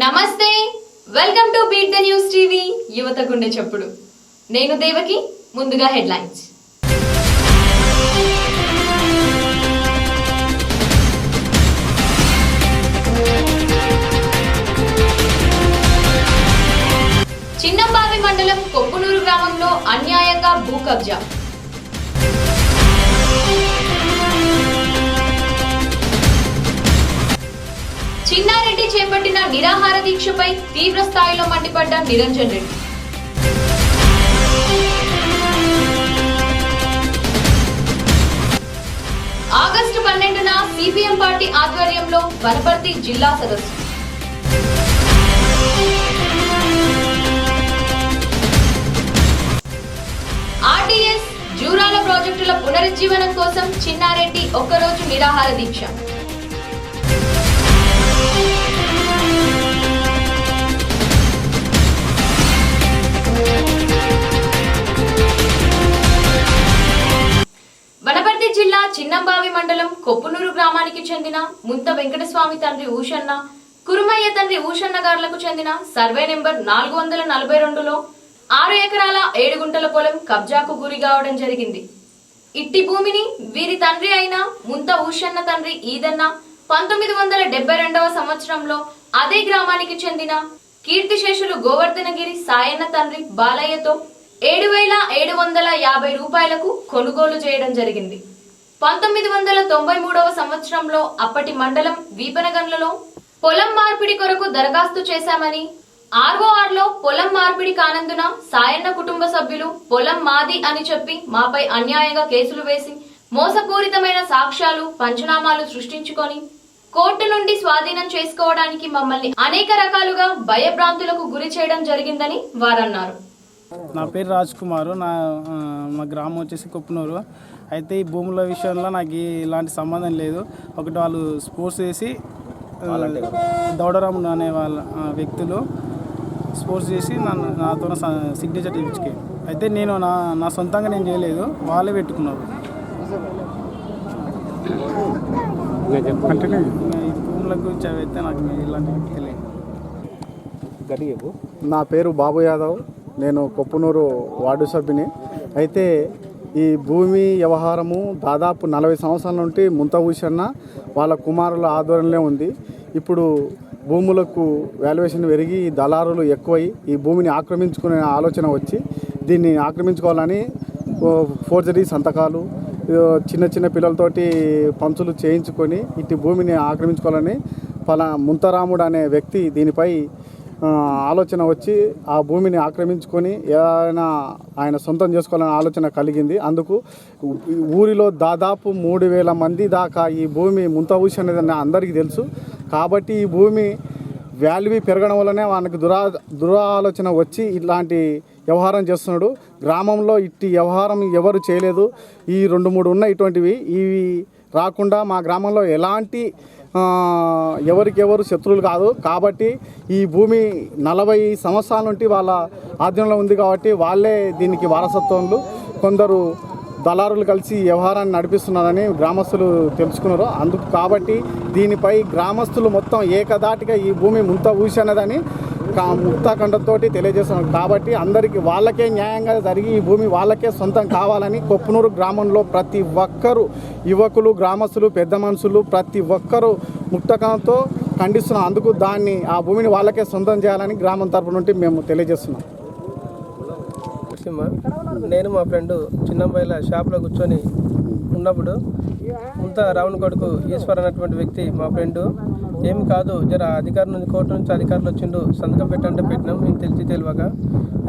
నమస్తే, welcome to beat the news TV యువత గుండె చప్పుడు. నేను దేవకి. ముందుగా హెడ్లైన్స్. చిన్నంబావి మండలం కొప్పునూరు గ్రామంలో అన్యాయంగా భూ కబ్జా. చిన్నారెడ్డి చేపట్టిన నిరాహార దీక్షపై తీవ్ర స్థాయిలో మండిపడ్డ నిరంజన్ రెడ్డి. ఆగస్టు 12న సిపిఎం పార్టీ ఆధ్వర్యంలో వనపర్తి జిల్లా సదస్సు. ఆర్టీఎస్ జూరాల ప్రాజెక్టుల పునరుజ్జీవనం కోసం చిన్నారెడ్డి ఒక్కరోజు నిరాహార దీక్ష. వనపర్తి జిల్లా చిన్నంబావి మండలం కొప్పునూరు గ్రామానికి చెందిన ముంత వెంకటస్వామి తండ్రి ఊషన్న, కురుమయ్య తండ్రి ఊషన్న గార్లకు చెందిన సర్వే నెంబర్ 442లో 6 ఎకరాల 7 గుంటల పొలం కబ్జాకు గురి కావడం జరిగింది. ఇట్టి భూమిని వీరి తండ్రి అయిన ముంత ఊషన్న తండ్రి ఈదన్న 1972వ సంవత్సరంలో అదే గ్రామానికి చెందిన కీర్తిశేషులు గోవర్ధనగిరి సాయన్న తండ్రి బాలయ్యతో 7,750 రూపాయలకు కొనుగోలు చేయడం జరిగింది. 1993వ సంవత్సరంలో అప్పటి మండలం వీపనగండ్లలో పొలం మార్పిడి కొరకు దరఖాస్తు చేశామని, ఆర్ఓఆర్లో పొలం మార్పిడి కానందున సాయన్న కుటుంబ సభ్యులు పొలం మాది అని చెప్పి మాపై అన్యాయంగా కేసులు వేసి మోసపూరితమైన సాక్ష్యాలు, పంచనామాలు సృష్టించుకొని కోర్టు నుండి స్వాధీనం చేసుకోవడానికి మమ్మల్ని అనేక రకాలుగా భయభ్రాంతులకు గురి చేయడం జరిగిందని వారన్నారు. నా పేరు రాజ్ కుమార్. మా గ్రామం వచ్చేసి కొప్పునూరు. అయితే ఈ భూముల విషయంలో నాకు ఇలాంటి సంబంధం లేదు. ఒకటి వాళ్ళు స్పోర్ట్స్ చేసి దౌడరాముడు అనే వాళ్ళ వ్యక్తులు స్పోర్ట్స్ చేసి నాతో సిగ్నేచర్ ఇచ్చుకే. అయితే నేను నా సొంతంగా నేను చేయలేదు, వాళ్ళే పెట్టుకున్నారు. ఈ భూముల గురించి అయితే నాకు ఇలాంటివి తెలియదు. నా పేరు బాబు యాదవ్. నేను కొప్పునూరు వార్డు సభ్యుని. అయితే ఈ భూమి వ్యవహారము దాదాపు 40 సంవత్సరాల నుండి ముంత ఊషన్న వాళ్ళ కుమారుల ఆధ్వర్యంలో ఉంది. ఇప్పుడు భూములకు వాల్యుయేషన్ పెరిగి దళారులు ఎక్కువై ఈ భూమిని ఆక్రమించుకునే ఆలోచన వచ్చి దీన్ని ఆక్రమించుకోవాలని ఫోర్జరీ సంతకాలు, చిన్న చిన్న పిల్లలతోటి పంచులు చేయించుకొని ఇటు భూమిని ఆక్రమించుకోవాలని ముంతరాముడు అనే వ్యక్తి దీనిపై ఆలోచన వచ్చి ఆ భూమిని ఆక్రమించుకొని ఆయన సొంతం చేసుకోవాలనే ఆలోచన కలిగింది. అందుకు ఊరిలో దాదాపు 3,000 మంది దాకా ఈ భూమి ముంత ఊషి అనేది అందరికీ తెలుసు. కాబట్టి ఈ భూమి వాల్యూ పెరగడం వల్లనే వాళ్ళకి దురాలోచన వచ్చి ఇలాంటి వ్యవహారం చేస్తున్నాడు. గ్రామంలో ఇట్టి వ్యవహారం ఎవరు చేయలేదు. ఈ 2-3 ఉన్న ఇటువంటివి ఇవి రాకుండా మా గ్రామంలో ఎలాంటి ఎవరికెవరు శత్రువులు కాదు. కాబట్టి ఈ భూమి 40 సంవత్సరాల నుండి వాళ్ళ ఆధీనంలో ఉంది. కాబట్టి వాళ్ళే దీనికి వారసత్వంలో కొందరు దళారులు కలిసి వ్యవహారాన్ని నడిపిస్తున్నారని గ్రామస్తులు తెలుసుకున్నారు. అందుకు కాబట్టి దీనిపై గ్రామస్తులు మొత్తం ఏకదాటిగా ఈ భూమి ముంత ఊషన్నదని ముక్తాఖండంతో తెలియజేస్తున్నారు. కాబట్టి అందరికీ వాళ్ళకే న్యాయంగా జరిగి ఈ భూమి వాళ్ళకే సొంతం కావాలని కొప్పునూరు గ్రామంలో ప్రతి ఒక్కరూ, యువకులు, గ్రామస్తులు, పెద్ద మనుషులు ప్రతి ఒక్కరూ ముక్తకంతో ఖండిస్తున్నాం. అందుకు ఆ భూమిని వాళ్ళకే సొంతం చేయాలని గ్రామం తరపు నుండి మేము తెలియజేస్తున్నాం. నేను మా ఫ్రెండ్ చిన్నంబాయిల షాప్లో కూర్చొని ఉన్నప్పుడు ముంత రావణ కొడుకు ఈశ్వర్ అనేటువంటి వ్యక్తి మా ఫ్రెండు ఏమి కాదు జర అధికారుల నుంచి కోర్టు నుంచి అధికారులు వచ్చిండు సంతకం పెట్టంటే పెట్టినాం మేము తెలియక.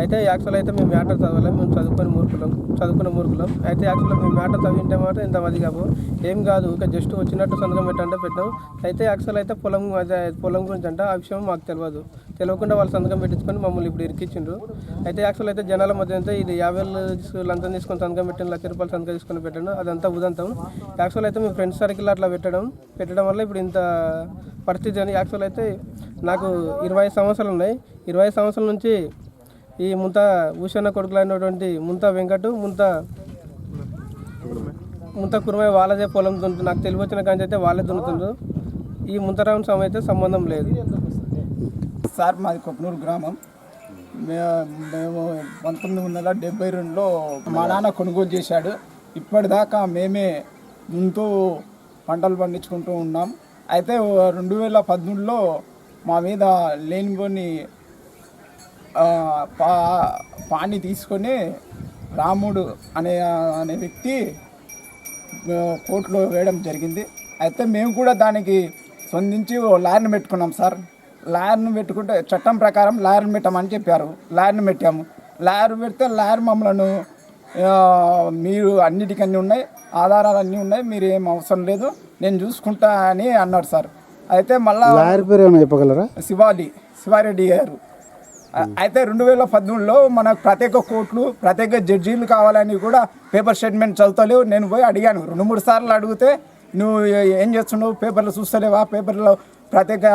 అయితే యాక్చువల్ అయితే మేము మ్యాటర్ చదవాలి, మేము చదువుకున్న మూర్ఖులం. అయితే యాక్చువల్గా మేము మ్యాటర్ చదివింటే మాట ఇంత మది కాదు, ఏం కాదు ఇక జస్ట్ వచ్చినట్టు సంతకం పెట్టంటే పెట్టాం. అయితే యాక్చువల్ అయితే పొలం గురించి అంటే ఆ విషయం మాకు తెలియకుండా వాళ్ళు సంతకం పెట్టించుకొని మమ్మల్ని ఇప్పుడు ఇరికిచ్చిండ్రు. అయితే యాక్చువల్ అయితే జనాల మధ్య అయితే ఇది 50,000 లంచం తీసుకొని సంతకం పెట్టాను, ₹1,00,000 సంతకం తీసుకొని పెట్టాను, అదంతా ఉదంతం. యాక్చువల్ అయితే మీ ఫ్రెండ్స్ సర్కిల్ అట్లా పెట్టడం వల్ల ఇప్పుడు ఇంత పరిస్థితి అని. యాక్చువల్ అయితే నాకు 20 సంవత్సరాలు ఉన్నాయి. 20 సంవత్సరాల నుంచి ఈ ముంత ఊషన్న కొడుకులైనటువంటి ముంత వెంకటు, ముంత కురుమయ్య వాళ్ళదే పొలం దున్నుతుంది. నాకు తెలివి వచ్చిన కానీ అయితే వాళ్ళే దున్నుతుండ్రు. ఈ ముంతరావుని అయితే సంబంధం లేదు. సార్ మాది కొప్పనూరు గ్రామం. మేము 1972లో మా నాన్న కొనుగోలు చేశాడు. ఇప్పటిదాకా మేమే ముందు పంటలు పండించుకుంటూ ఉన్నాం. అయితే 2013లో మా మీద లేనిపోని పాని తీసుకొని రాముడు అనే వ్యక్తి కోర్టులో వేయడం జరిగింది. అయితే మేము కూడా దానికి స్పందించి లాయర్ని పెట్టుకున్నాం సార్. లాయర్ని పెట్టుకుంటే చట్టం ప్రకారం లాయర్ని పెట్టమని చెప్పారు. లాయర్ని పెట్టాము. లాయర్ పెడితే లాయర్ మమ్మల్ని మీరు అన్నిటికన్నీ ఉన్నాయి, ఆధారాలు అన్నీ ఉన్నాయి, మీరు ఏం అవసరం లేదు, నేను చూసుకుంటా అని అన్నాడు సార్. అయితే మళ్ళీ లాయర్ పేరు ఏమైనా చెప్పగలరా? శివారెడ్డి గారు. అయితే 2018లో మనకు ప్రత్యేక కోర్టులు ప్రత్యేక జడ్జీలు కావాలని కూడా పేపర్ స్టేట్మెంట్ చదువుతలేవు. నేను పోయి అడిగాను 2-3 సార్లు. అడిగితే నువ్వు ఏం చేస్తున్నావు, పేపర్లు చూస్తలేవా, పేపర్లో ప్రత్యేక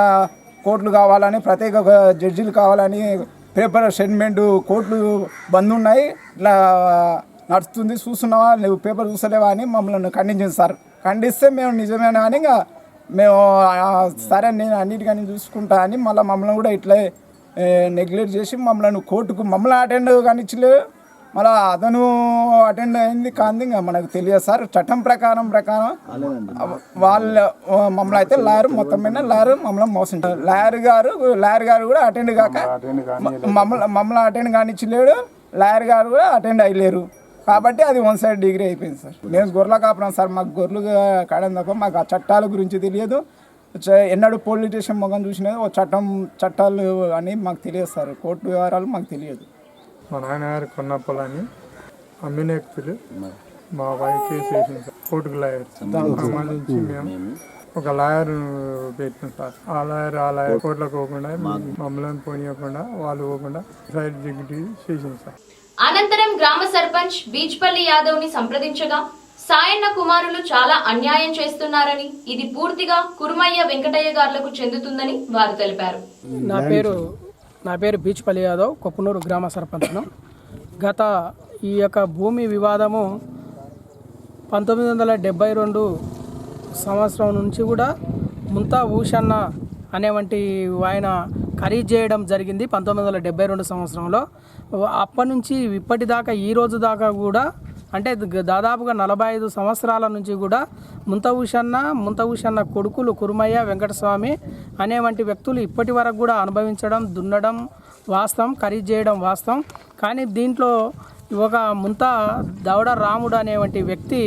కోర్టులు కావాలని ప్రత్యేక జడ్జీలు కావాలని పేపర్ స్టేట్మెంట్ కోర్టులు బంద్ ఉన్నాయి, ఇట్లా నడుస్తుంది, చూస్తున్నావా, నువ్వు పేపర్ చూస్తలేవా అని మమ్మల్ని ఖండించింది సార్. ఖండిస్తే మేము నిజమేనా అని ఇంకా మేము సరే నేను అన్నిటికన్నీ చూసుకుంటా అని మమ్మల్ని కూడా ఇట్లా నెగ్లెక్ట్ చేసి మమ్మల్ని అటెండ్ కానిచ్చలేదు. మళ్ళీ అతను అటెండ్ అయింది కాంది ఇంకా మనకు తెలియదు సార్. చట్టం ప్రకారం మమ్మల్ని అయితే లాయర్ మొత్తం మీద లాయర్ మమ్మల్ని మోసం, లాయర్ గారు కూడా అటెండ్ కాక మమ్మల్ని అటెండ్ కానిచ్చలేడు. లాయర్ గారు కూడా అటెండ్ అయ్యలేరు. కాబట్టి అది 1 సైడ్ డిగ్రీ అయిపోయింది సార్. మేము గొర్రెల కాపురం సార్. మాకు గొర్రెలు కాయడం తప్ప మాకు ఆ చట్టాల గురించి తెలియదు. ఎన్నడూ పోలీస్ స్టేషన్ మొగం చూసినది చట్టాలు అని మాకు తెలియదు సార్. కోర్టు వ్యవహారాలు మాకు తెలియదు. మా నాన్నగారు కొన్న పొలాన్ని అమ్మిన వ్యక్తులు మా వైఫ్ కేసు వేసింది సార్. కోర్టుకు లాయర్ దానికి సంబంధించి మేము ఒక లాయర్ పెట్టినాం సార్. ఆ లాయర్ కోర్టులకు పోకుండా మమ్మల్ని పోనీయకుండా వాళ్ళు పోకుండా సైడ్ డిగ్రీ చేసింది సార్. అనంతరం గ్రామ సర్పంచ్ బీచ్పల్లి యాదవ్ ని సంప్రదించగా సాయన్న కుమారులు చాలా అన్యాయం చేస్తున్నారని, ఇది పూర్తిగా కురుమయ్య వెంకటయ్య గారులకు చెందుతుందని వారు తెలిపారు. నా పేరు బీచ్పల్లి యాదవ్, కొప్పనూరు గ్రామ సర్పంచ్ను. గత ఈ యొక్క భూమి వివాదము 1972 సంవత్సరం నుంచి కూడా ముంతా ఊషన్న అనేవంటి ఆయన ఖరీదు చేయడం జరిగింది 1972 సంవత్సరంలో. అప్పటి నుంచి ఇప్పటిదాకా ఈ రోజు దాకా కూడా అంటే దాదాపుగా 45 సంవత్సరాల నుంచి కూడా ముంతవుషన్న కొడుకులు కురుమయ్య వెంకటస్వామి అనేవంటి వ్యక్తులు ఇప్పటి వరకు కూడా అనుభవించడం, దున్నడం వాస్తవం, ఖరీదు చేయడం వాస్తవం. కానీ దీంట్లో ఒక దౌడ రాముడు అనేవంటి వ్యక్తి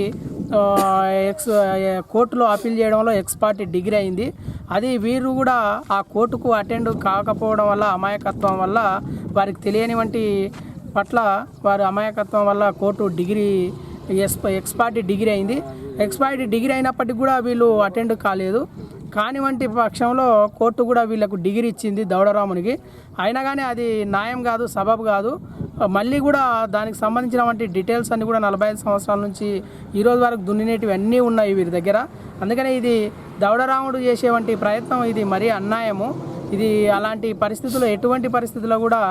కోర్టులో అప్పీల్ చేయడంలో ఎక్స్పర్ట్ డిగ్రీ అయింది. అది వీరు కూడా ఆ కోర్టుకు అటెండ్ కాకపోవడం వల్ల, అమాయకత్వం వల్ల, వారికి తెలియని వంటి పట్ల వారి అమాయకత్వం వల్ల కోర్టు ఎక్స్పర్ట్ డిగ్రీ అయింది. ఎక్స్పర్ట్ డిగ్రీ అయినప్పటికీ కూడా వీళ్ళు అటెండ్ కాలేదు. కాని వంటి పక్షంలో కోర్టు కూడా వీళ్ళకు డిగ్రీ ఇచ్చింది దౌడరామునికి. అయినా కానీ అది న్యాయం కాదు, సబబు కాదు. మళ్ళీ కూడా దానికి సంబంధించిన వంటి డీటెయిల్స్ అన్నీ కూడా 45 సంవత్సరాల నుంచి ఈరోజు వరకు దున్నినేటివి అన్నీ ఉన్నాయి వీరి దగ్గర. అందుకనే ఇది దౌడరాముడు చేసే వంటి ప్రయత్నం ఇది మరీ అన్యాయము. ఇది అలాంటి పరిస్థితుల్లో, ఎటువంటి పరిస్థితుల్లో కూడా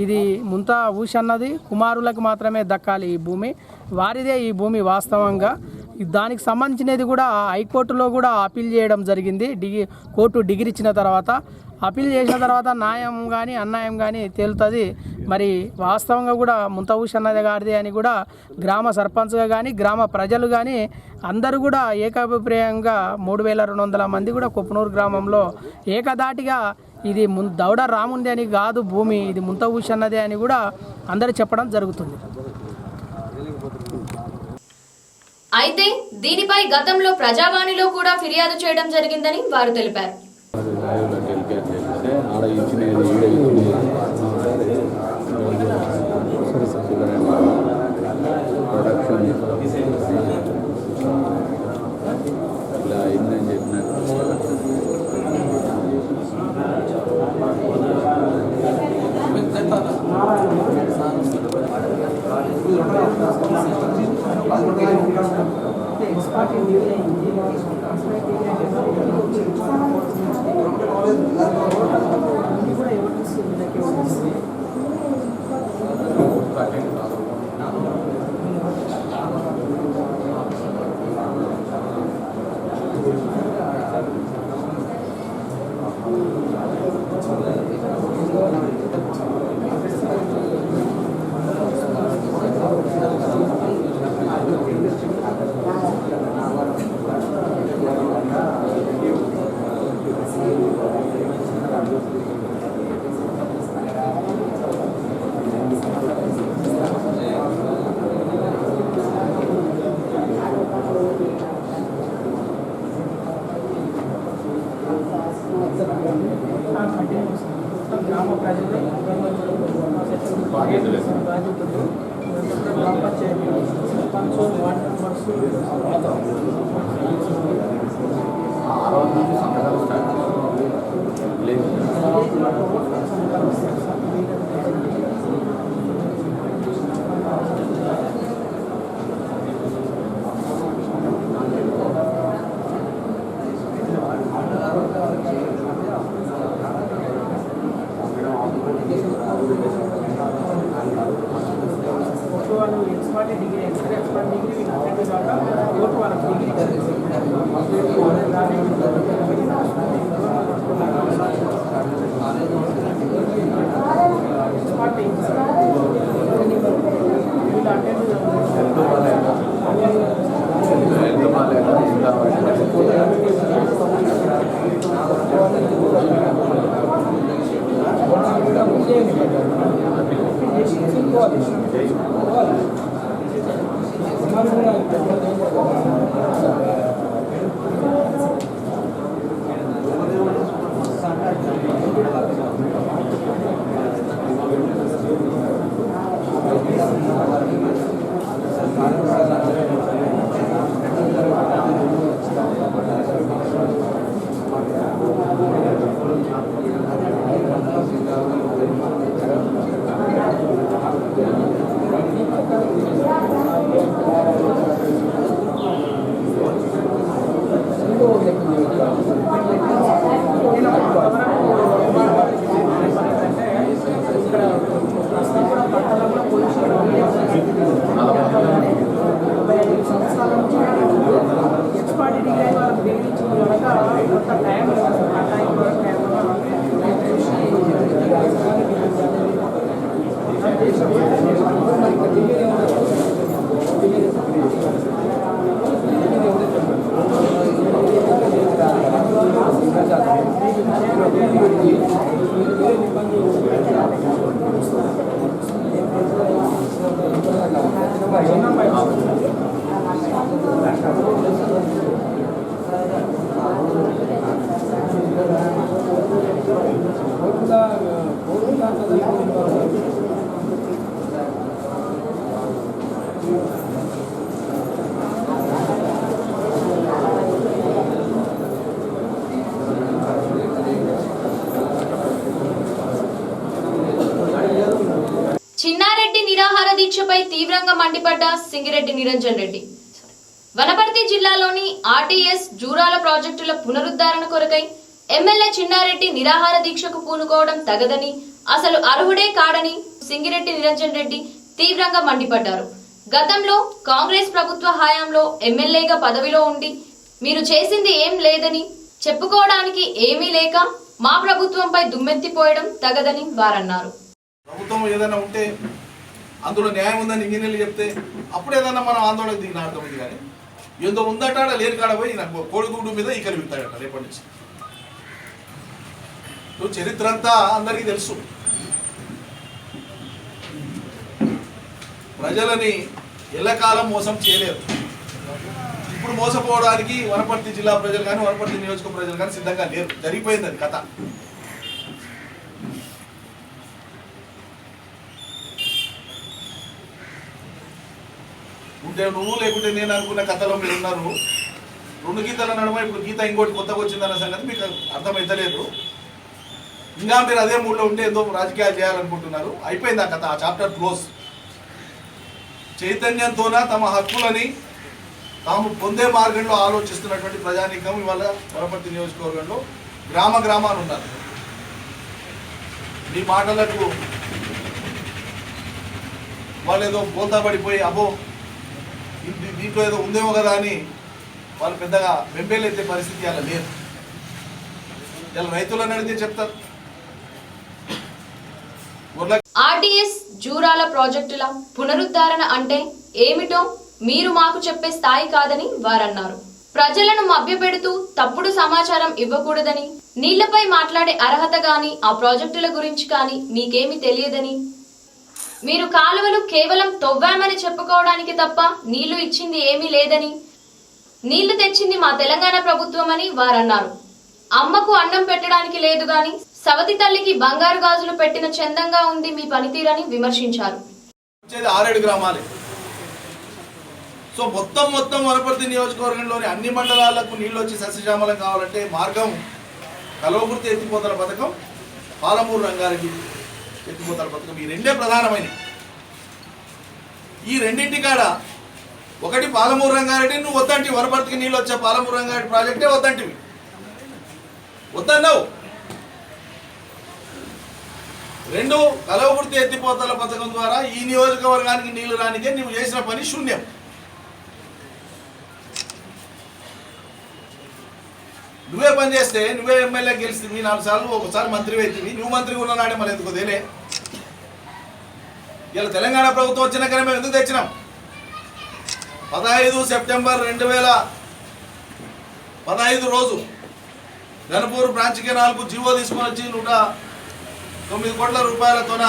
ఇది ముంతా ఊషన్నది కుమారులకు మాత్రమే దక్కాలి ఈ భూమి. వారిదే ఈ భూమి వాస్తవంగా. దానికి సంబంధించినది కూడా హైకోర్టులో కూడా అప్పీల్ చేయడం జరిగింది. కోర్టు డిగ్రీ ఇచ్చిన తర్వాత అప్పీల్ చేసిన తర్వాత న్యాయం కానీ అన్యాయం కానీ తేలుతుంది. మరి వాస్తవంగా కూడా ముంతా ఊషన్నది గారిది అని కూడా గ్రామ సర్పంచ్గా కానీ గ్రామ ప్రజలు కానీ అందరూ కూడా ఏకాభిప్రాయంగా 3200 మంది కూడా కొప్పనూరు గ్రామంలో ఏకదాటిగా ఇది దౌడ రాముంది అని కాదు భూమి, ఇది ముంతా ఊషన్నదే అని కూడా అందరూ చెప్పడం జరుగుతుంది. అయితే దీనిపై గతంలో ప్రజావాణిలో కూడా ఫిర్యాదు చేయడం జరిగిందని వారు తెలిపారు. గ్రామ ప్రజలు బాధ్యతలు గ్రామ పంచాయతీ సర్పంచ్ వార్డు మెంబర్స్ వాళ్ళు ఎక్స్పర్ట్ డిగ్రీ ఎక్స్పర్ట్ డిగ్రీ వీళ్ళందరికీ కాక కోర్టు వాళ్ళకి డిగ్రీ ఎక్స్పర్ట్ డిగ్రీ వాళ్ళకి డిగ్రీ ఇచ్చిన కనుక కొంత టైం చిన్నారెడ్డి నిరాహార దీక్షపై తీవ్రంగా మండిపడ్డ సింగిరెడ్డి నిరంజన్ రెడ్డి. వనపర్తి జిల్లాలోని ఆర్టీఎస్ జూరాల ప్రాజెక్టుల పునరుద్ధరణ కొరకై ఎమ్మెల్యే చిన్నారెడ్డి నిరాహార దీక్షకు పూనుకోవడం తగదని, అసలు అర్హుడే కాడని సింగిరెడ్డి నిరంజన్ రెడ్డి తీవ్రంగా మండిపడ్డారు. గతంలో కాంగ్రెస్ ప్రభుత్వ హయాంలో ఎమ్మెల్యేగా పదవిలో ఉండి మీరు చేసింది ఏం లేదని, చెప్పుకోవడానికి ఏమీ లేక మా ప్రభుత్వంపై దుమ్మెత్తిపోయడం తగదని వారన్నారు. ప్రభుత్వం ఏదైనా ఉంటే అందులో న్యాయం ఉందని ఇంజనీర్లు చెప్తే అప్పుడు ఏదైనా మనం ఆందోళన దిగిన అర్థమైంది. కానీ ఏందో ఉందట లేని కాడ పోయి నాకు కోడిగుడ్డు మీద ఈకలు విత్తాడట రేపటి నుంచి. చరిత్ర అంతా అందరికీ తెలుసు. ప్రజలని ఎల్లకాలం మోసం చేయలేరు. ఇప్పుడు మోసపోవడానికి వనపర్తి జిల్లా ప్రజలు కానీ వనపర్తి నియోజక ప్రజలు కానీ సిద్ధంగా లేరు. జరిగిపోయింది అది కథ. ఉంటే నువ్వు లేకుంటే నేను అనుకున్న కథలో మీరు ఉన్నారు. రెండు గీతల నడుమ ఇప్పుడు గీత ఇంకోటి కొత్తగా వచ్చిందన్న సంగతి మీకు అర్థమైతలేదు. ఇంకా మీరు అదే మూడ్లో ఉంటే ఏదో రాజకీయాలు చేయాలనుకుంటున్నారు. అయిపోయింది ఆ కథ, ఆ చాప్టర్ క్లోజ్. చైతన్యంతోన తమ హక్కులని తాము పొందే మార్గంలో ఆలోచిస్తున్నటువంటి ప్రజానీకం ఇవాళ వనపర్తి నియోజకవర్గంలో గ్రామాలు ఉన్నారు. మీ మాటలకు వాళ్ళు ఏదో బోల్తా పడిపోయి అబ్బో దీంట్లో ఏదో ఉందేమో కదా అని వాళ్ళు పెద్దగా వెంబేలైతే పరిస్థితి అలా లేదు. ఇలా రైతులను అడిగితే చెప్తారు. ఆర్టీఎస్ జూరాల ప్రాజెక్టుల పునరుద్ధరణ అంటే ఏమిటో మీరు మాకు చెప్పే స్థాయి కాదని వారన్నారు. ప్రజలను మభ్యపెడుతూ తప్పుడు సమాచారం ఇవ్వకూడదని, నీళ్లపై మాట్లాడే అర్హత గాని ఆ ప్రాజెక్టుల గురించి కానీ మీకేమీ తెలియదని, మీరు కాలువలు కేవలం తవ్వామని చెప్పుకోవడానికి తప్ప నీళ్లు ఇచ్చింది ఏమీ లేదని, నీళ్లు తెచ్చింది మా తెలంగాణ ప్రభుత్వం అని వారన్నారు. అమ్మకు అన్నం పెట్టడానికి లేదు గాని సవతి తల్లికి బంగారు గాజులు పెట్టిన చందంగా ఉంది మీ పనితీరని విమర్శించారు. 6 గ్రామాలే. సో మొత్తం వనపర్తి నియోజకవర్గంలోని అన్ని మండలాలకు నీళ్ళు వచ్చి సస్యశ్యామలం కావాలంటే మార్గం కల్వకుర్తి ఎత్తిపోతల పథకం, పాలమూరు రంగారెడ్డి ఎత్తిపోతల పథకం, ఈ రెండే ప్రధానమైనవి. ఈ రెండింటి కాడ ఒకటి పాలమూరు రంగారెడ్డి నువ్వు వద్దంటివి, వనపర్తికి నీళ్ళు వచ్చే పాలమూరు రంగారెడ్డి ప్రాజెక్టే వద్దంటివి, వద్దన్నావు. 2 కల్వకుర్తి ఎత్తిపోతల పథకం ద్వారా ఈ నియోజకవర్గానికి నీళ్లు రానికే నువ్వు చేసిన పని శూన్యం. నువ్వే పని చేస్తే నువ్వే ఎమ్మెల్యే గెలిచింది 4 సార్లు, ఒకసారి మంత్రి అవుతుంది. నువ్వు మంత్రిగా ఉన్ననాడే మళ్ళీ ఎందుకు తెలియ. ఇలా తెలంగాణ ప్రభుత్వం వచ్చినాకనే మేము ఎందుకు తెచ్చినాం? 15 సెప్టెంబర్ 2015 రోజు గన్పూర్ బ్రాంచ్ కెనాల్కు జీవో తీసుకొని వచ్చి 109 కోట్ల రూపాయలతోన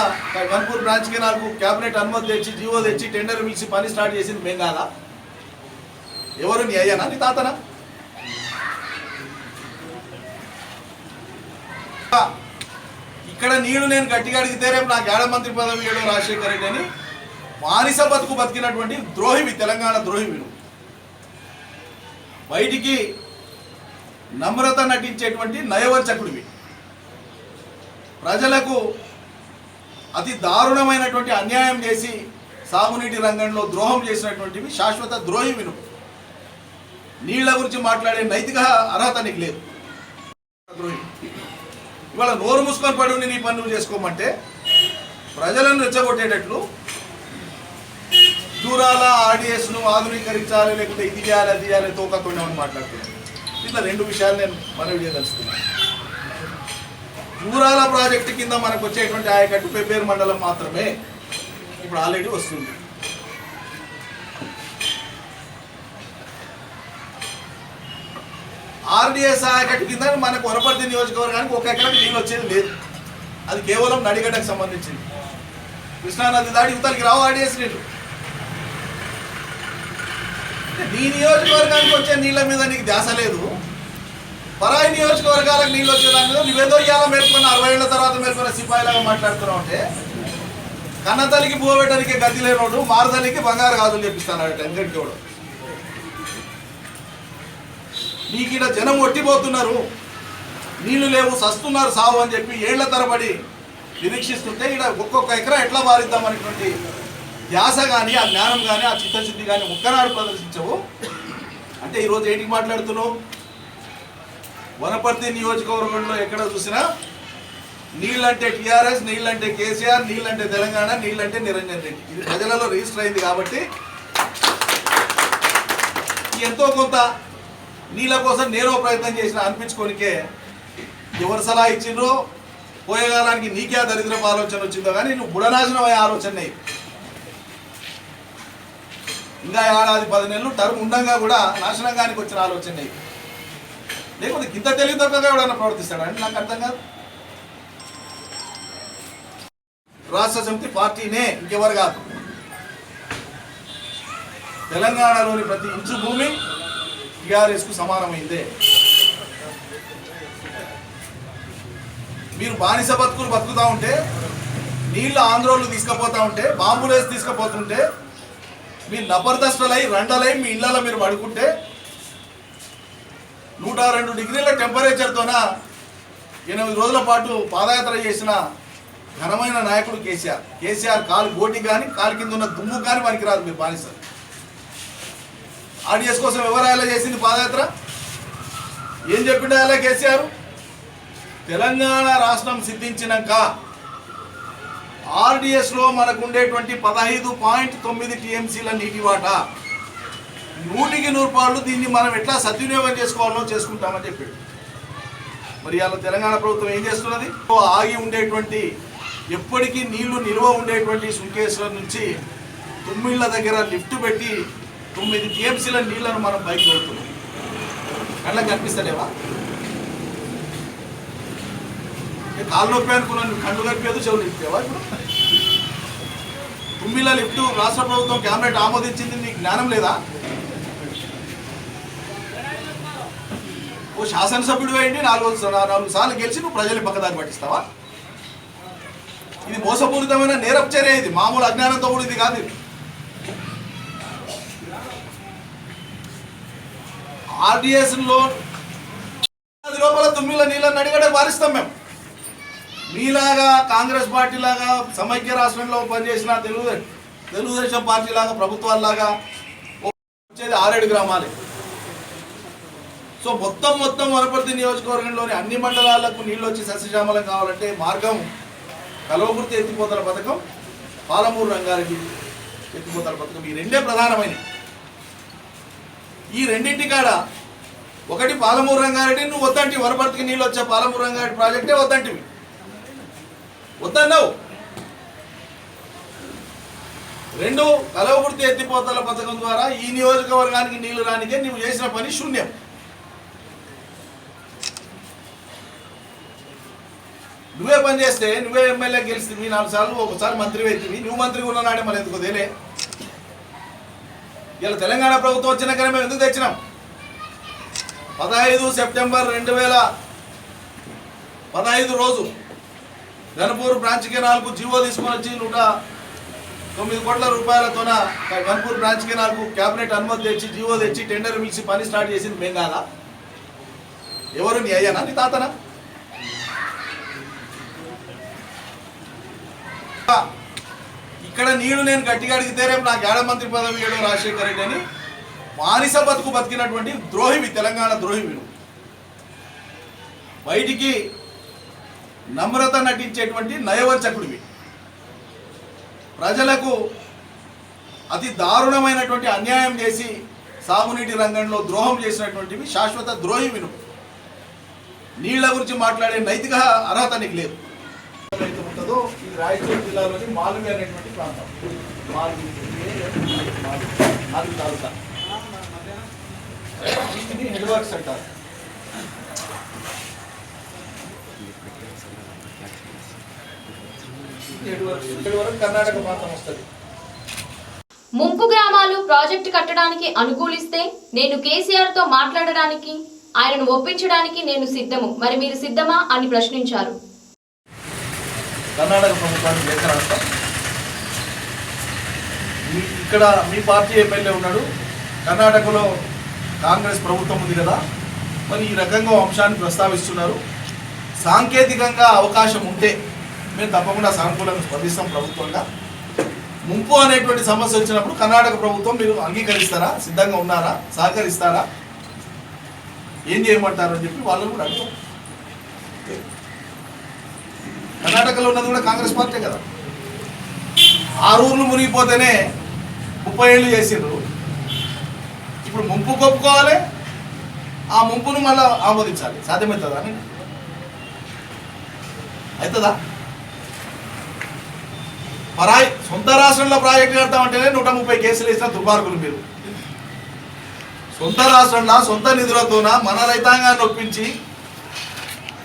గన్పూర్ బ్రాంచ్ కెనాల్కు క్యాబినెట్ అనుమతి తెచ్చి జీవో తెచ్చి టెండర్ పిలిచి పని స్టార్ట్ చేసింది మేం కాదా? ఎవరు నీ అయ్యానా నీ తాతనా? ఇక్కడ నీళ్లు నేను గట్టిగా అడిగితే రేపు నాకు ఏడ మంత్రి పదవి ఏడో రాజశేఖర రెడ్డి అని మానిస బతికినటువంటి ద్రోహివి, తెలంగాణ ద్రోహివి. బయటికి నమ్రత నటించేటువంటి నయవంచకుడివి. ప్రజలకు అతి దారుణమైనటువంటి అన్యాయం చేసి సాగునీటి రంగంలో ద్రోహం చేసినటువంటివి శాశ్వత ద్రోహివి. నీళ్ల గురించి మాట్లాడే నైతిక అర్హత నీకు లేదు. ద్రోహి ఇవాళ నోరు మూసుకొని పడి ఉండి నీ పని నువ్వు చేసుకోమంటే ప్రజలను రెచ్చగొట్టేటట్లు దూరాల ఆర్డీఎస్ను ఆధునీకరించాలి, లేకపోతే ఇది చేయాలి అది చేయాలి తోకతోనే అని మాట్లాడుతున్నాను. ఇట్లా 2 విషయాలు నేను మనవి చేయదలుచుకున్నాను. దూరాల ప్రాజెక్టు కింద మనకు వచ్చేటువంటి ఆయకట్టు పెబ్బేరు మండలం మాత్రమే ఇప్పుడు ఆల్రెడీ వస్తుంది. ఆర్డీఎస్ ఆయకట్టు కింద మనకు వనపర్తి నియోజకవర్గానికి 1 ఎకరానికి నీళ్ళు వచ్చేది లేదు. అది కేవలం నడిగడ్డకు సంబంధించింది. కృష్ణానది దాడి యువతలకి రావు ఆర్డీఎస్ నీళ్ళు. నీ నియోజకవర్గానికి వచ్చే నీళ్ళ మీద నీకు ధ్యాస లేదు, పరాయి నియోజకవర్గాలకు నీళ్ళు వచ్చేదాని మీద నువ్వేదో ఇవాళ మేల్కొన్న 60 ఏళ్ల తర్వాత మేల్కొన్న సిపాయిలాగా మాట్లాడుతున్నావు. అంటే కన్నతల్లికి బువ్వబెట్టడానికి గతి లేనోడు మారతల్లికి బంగారు గాజులు చెప్పిస్తాను ఎంగడికి కూడా. నీకు ఇక్కడ జనం ఒట్టిపోతున్నారు, నీళ్లు లేవు సస్తున్నారు సావు అని చెప్పి ఏళ్ల తరబడి నిరీక్షిస్తుంటే ఇక్కడ ఒక్కొక్క ఎకరా ఎట్లా బారిద్దామనేటువంటి ధ్యాస కానీ ఆ జ్ఞానం కానీ ఆ చిత్తశుద్ధి కానీ ఒక్కనాడు ప్రదర్శించవు. అంటే ఈరోజు ఏంటికి మాట్లాడుతున్నావు? వనపర్తి నియోజకవర్గంలో ఎక్కడ చూసినా నీళ్ళంటే టీఆర్ఎస్, నీళ్ళంటే కేసీఆర్, నీళ్ళంటే తెలంగాణ, నీళ్ళంటే నిరంజన్ రెడ్డి. ఇది ప్రజలలో రిజిస్టర్ అయింది కాబట్టి ఎంతో కొంత నీళ్ళ కోసం నేనో ప్రయత్నం చేసిన అనిపించుకోనికే ఎవరు సలహా ఇచ్చిండ్రో పోయేగాలానికి నీకే దరిద్రపు ఆలోచన వచ్చిందో కానీ నువ్వు బుడనాశనం అయ్యే ఆలోచన. ఇంకా 7-10 నెలలు టర్మ్ ఉండగా కూడా నాశనంగానికి వచ్చిన ఆలోచన. లేకపోతే ఇంత తెలివితక్కువగా ఎవడన్నా ప్రవర్తిస్తాడని నాకు అర్థం కాదు. రాష్ట్ర సమితి పార్టీనే, ఇంకెవరు కాదు. తెలంగాణలోని ప్రతి ఇంచు భూమి టీఆర్ఎస్కు సమానమైందే. మీరు బానిస బతుకులు బతుకుతూ ఉంటే, నీళ్ళు ఆంధ్రోళ్ళు తీసుకుపోతూ ఉంటే, బాంబులేసి తీసుకుపోతుంటే, మీరు నపర్దష్టలై రండలై మీ ఇళ్లలో మీరు పడుకుంటే 102 డిగ్రీల టెంపరేచర్తోన 8 రోజుల పాటు పాదయాత్ర చేసిన ఘనమైన నాయకుడు కేసీఆర్ కాలు గోటి కానీ కాలు కింద ఉన్న దుమ్ము కానీ పనికిరాదు. మీరు బానిస. ఆర్డీఎస్ కోసం ఎవరు అలా చేసింది పాదయాత్ర? ఏం చెప్పిండే అలా కేసీఆర్? తెలంగాణ రాష్ట్రం సిద్ధించినాక ఆర్డీఎస్లో మనకు ఉండేటువంటి 15.9 టీఎంసీల నీటి వాటా 100కి 100 దీన్ని మనం ఎట్లా సద్వినియోగం చేసుకోవాలో చేసుకుంటామని చెప్పాడు. మరి అలా తెలంగాణ ప్రభుత్వం ఏం చేస్తున్నది? ఆగి ఉండేటువంటి ఎప్పటికీ నీళ్లు నిల్వ ఉండేటువంటి సుంకేశ్వర్ నుంచి తుమ్మిళ్ళ దగ్గర లిఫ్ట్ పెట్టి 9 టీఎంసీల నీళ్లను మనం బయటకు వెళ్తున్నాం. కళ్ళకి కనిపిస్తలేవా? కాళ్ళు నొప్పి అనుకున్నాను, కళ్ళు కనిపేదు, చెవులు ఇప్పేవా? ఇప్పుడు తుమ్మిళ్ళ లిఫ్ట్ రాష్ట్ర ప్రభుత్వం క్యాబినెట్ ఆమోదించింది, నీకు జ్ఞానం లేదా? ఓ శాసనసభ్యుడు వేయండి 4 సార్లు గెలిచి నువ్వు ప్రజల్ని పక్కదారి పట్టిస్తావా? ఇది మోసపూరితమైన నేరపు చర్య, ఇది మామూలు అజ్ఞానంతో కూడా ఇది కాదు. ఆర్డిఎస్లో లోపల తుమ్మిల నీళ్ళని అడిగడే వారిస్తాం మేము. మీలాగా కాంగ్రెస్ పార్టీ లాగా సమైక్య రాష్ట్రంలో పనిచేసిన తెలుగుదేశం పార్టీ లాగా ప్రభుత్వాల్లాగా వచ్చేది 6-7 గ్రామాలే. సో మొత్తం వనపర్తి నియోజకవర్గంలోని అన్ని మండలాలకు నీళ్ళు వచ్చి సస్యశ్యామలం కావాలంటే మార్గం కల్వకుర్తి ఎత్తిపోతల పథకం, పాలమూరు రంగారెడ్డి ఎత్తిపోతల పథకం, ఈ రెండే ప్రధానమైనవి. ఈ రెండింటి కాడ ఒకటి పాలమూరు రంగారెడ్డి నువ్వు వద్దంటివి, వనపర్తికి నీళ్ళు వచ్చే పాలమూరు రంగారెడ్డి ప్రాజెక్టే వద్దంటివి, వద్దన్నావు. 2 కల్వకుర్తి ఎత్తిపోతల పథకం ద్వారా ఈ నియోజకవర్గానికి నీళ్లు రానికే నువ్వు చేసిన పని శూన్యం. నువ్వే పని చేస్తే నువ్వే ఎమ్మెల్యే గెలిస్తే 4 సార్లు, ఒకసారి మంత్రి అవుతుంది. నువ్వు మంత్రిగా ఉన్ననాడే మరి ఎందుకు తెలియ? ఇలా తెలంగాణ ప్రభుత్వం వచ్చినాకనే మేము ఎందుకు తెచ్చినాం? 15 సెప్టెంబర్ 2015 రోజు గన్పూర్ బ్రాంచ్ కెనాల్కు జీవో తీసుకొని వచ్చి 109 కోట్ల రూపాయలతోన గన్పూర్ బ్రాంచ్ కెనాల్కు క్యాబినెట్ అనుమతి తెచ్చి జీవో తెచ్చి టెండర్ పిలిచి పని స్టార్ట్ చేసింది మేము కాదా? ఎవరు నీ అయ్యానా నీ తాతనా? ఇక్కడ నీళ్లు నేను గట్టిగా అడిగితే రేపు నాకు ఏడ మంత్రి పదవి ఇవ్వడం రాజశేఖర రెడ్డి అని మానిస బతుకు బతికినటువంటి ద్రోహివి, తెలంగాణ ద్రోహివి. బయటికి నమ్రత నటించేటువంటి నయవంచకుడివి. ప్రజలకు అతి దారుణమైనటువంటి అన్యాయం చేసి సాగునీటి రంగంలో ద్రోహం చేసినటువంటివి శాశ్వత ద్రోహివి. నీళ్ల గురించి మాట్లాడే నైతిక అర్హత నీకు లేదు. ఉంటుందో ఇది రాయచూరు జిల్లాలోని మాల్వి అనేటువంటి ప్రాంతం. మాల్వి తాలూకా వీటిని హెడ్ వర్క్స్ అంటారు. కర్ణాటక ప్రాంతం వస్తుంది. ముంపు గ్రామాలు ప్రాజెక్టు కట్టడానికి అనుకూలిస్తే నేను కేసీఆర్ తో మాట్లాడడానికి, ఆయనను ఒప్పించడానికి నేను సిద్ధము, మరి మీరు సిద్ధమా అని ప్రశ్నించారు. కర్ణాటక ప్రభుత్వానికి లేఖ రాస్తాం. ఇక్కడ మీ పార్టీ ఎమ్మెల్యే ఉన్నాడు, కర్ణాటకలో కాంగ్రెస్ ప్రభుత్వం ఉంది కదా, మరి ఈ రకంగా అంశాన్ని ప్రస్తావిస్తున్నారు. సాంకేతికంగా అవకాశం ఉంటే మేము తప్పకుండా సానుకూలంగా స్పందిస్తాం ప్రభుత్వంగా. ముంపు అనేటువంటి సమస్య వచ్చినప్పుడు కర్ణాటక ప్రభుత్వం మీరు అంగీకరిస్తారా, సిద్ధంగా ఉన్నారా, సహకరిస్తారా, ఏం చేయమంటారని చెప్పి వాళ్ళని కూడా అడుగుతాం. కర్ణాటకలో ఉన్నది కూడా కాంగ్రెస్ పార్టీ కదా. 6 ఊర్లు మునిగిపోతేనే 30 ఏళ్ళు చేసిండ్రు. ఇప్పుడు ముంపు కొప్పుకోవాలి, ఆ ముంపును మళ్ళీ ఆమోదించాలి. సాధ్యమవుతుందా అని? అవుతుందా? సొంత రాష్ట్రంలో ప్రాజెక్టు కడతామంటేనే 130 కేసులు వేసిన దుర్మార్గులు మీరు. సొంత రాష్ట్రంలో సొంత నిధులతోన మన రైతాంగాన్ని ఒప్పించి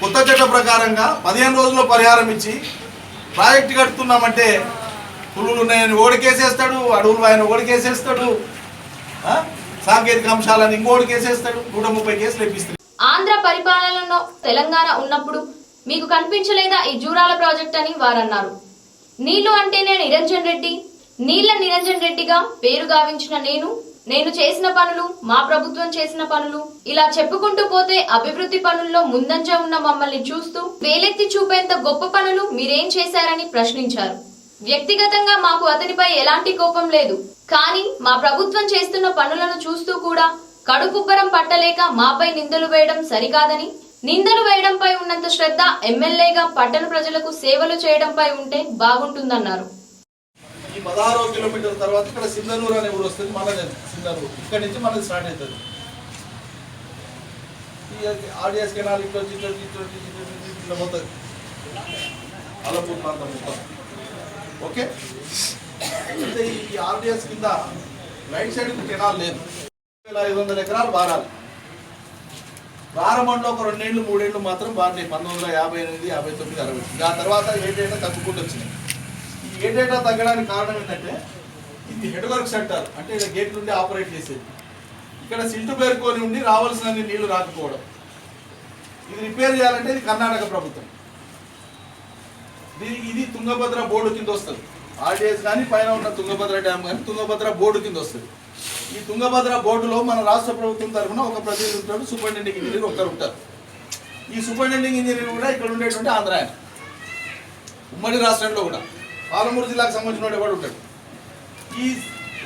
కొత్త చట్ట ప్రకారంగా 15 రోజుల్లో పరిహారం ఇచ్చి ప్రాజెక్టు కడుతున్నామంటే పులులు ఉన్నాయని ఓడికేసేస్తాడు, అడవులు ఆయన ఓడికేసేస్తాడు, సాంకేతిక అంశాలను ఇంకోడికేసేస్తాడు. 130 కేసులు ఇప్పిస్తాడు. ఆంధ్ర పరిపాలనలో తెలంగాణ ఉన్నప్పుడు మీకు కనిపించలేదా ఈ జూరాల ప్రాజెక్ట్ అని వారన్నారు. నీళ్లు అంటేనే నిరంజన్ రెడ్డి, నీళ్ల నిరంజన్ రెడ్డిగా పేరు గావించిన నేను చేసిన పనులు, మా ప్రభుత్వం చేసిన పనులు, ఇలా చెప్పుకుంటూ పోతే అభివృద్ధి పనుల్లో ముందంజ ఉన్న మమ్మల్ని చూస్తూ వేలెత్తి చూపేంత గొప్ప పనులు మీరేం చేశారని ప్రశ్నించారు. వ్యక్తిగతంగా మాకు అతనిపై ఎలాంటి కోపం లేదు, కానీ మా ప్రభుత్వం చేస్తున్న పనులను చూస్తూ కూడా కడుపుబ్బరం పట్టలేక మాపై నిందలు వేయడం సరికాదని, నిందలు వేయడంపై ఉన్నంత శ్రద్ధ ఎమ్మెల్యేగా పట్టణ ప్రజలకు సేవలు చేయడంపై ఉంటే బాగుంటుందన్నారు. ఈ 16 కిలోమీటర్ల తర్వాత ఇక్కడ సింధనూరు అనే ఊరు వస్తుంది. మన సింధనూరు ఇక్కడ నుంచి మనది స్టార్ట్ అవుతుంది. ఆర్డిఎస్ కెనాల్ ఇట్లా పోతుంది అలపూర్ ప్రాంతం మొత్తం. ఓకే, అయితే ఈ ఆర్డిఎస్ కింద రైట్ సైడ్ కెనాల్ లేదు. 2500 ఎకరాలు బారాలి. ప్రారంభంలో ఒక 2 ఏళ్ళు 3 ఏళ్ళు మాత్రం బారినాయి. 1958, 59, 60. ఆ తర్వాత ఏటేటా తగ్గుకుంటూ వచ్చినాయి. ఈ ఏటేటా తగ్గడానికి కారణం ఏంటంటే ఇది హెడ్ వర్క్ సెంటర్, అంటే ఇక్కడ గేట్ నుండి ఆపరేట్ చేసేది. ఇక్కడ సిల్టు పేరుకొని ఉండి రావాల్సిన నీళ్లు రాకపోవడం. ఇది రిపేర్ చేయాలంటే ఇది కర్ణాటక ప్రభుత్వం. ఇది తుంగభద్ర బోర్డు కింద వస్తుంది. ఆర్డీఎస్ కానీ పైన ఉన్న తుంగభద్ర డ్యామ్ కానీ తుంగభద్ర బోర్డు కింద వస్తుంది. ఈ తుంగభద్ర బోర్డులో మన రాష్ట్ర ప్రభుత్వం తరఫున ఒక ప్రతినిధి ఉంటాడు, సూపరింటెండింగ్ ఇంజనీర్ ఒకరు ఉంటారు. ఈ సూపరింటెండింగ్ ఇంజనీర్ కూడా ఇక్కడ ఉండేటువంటి ఆంధ్ర ఆయన. ఉమ్మడి రాష్ట్రంలో కూడా పాలమూరు జిల్లాకు సంబంధించిన వాడు ఉంటాడు. ఈ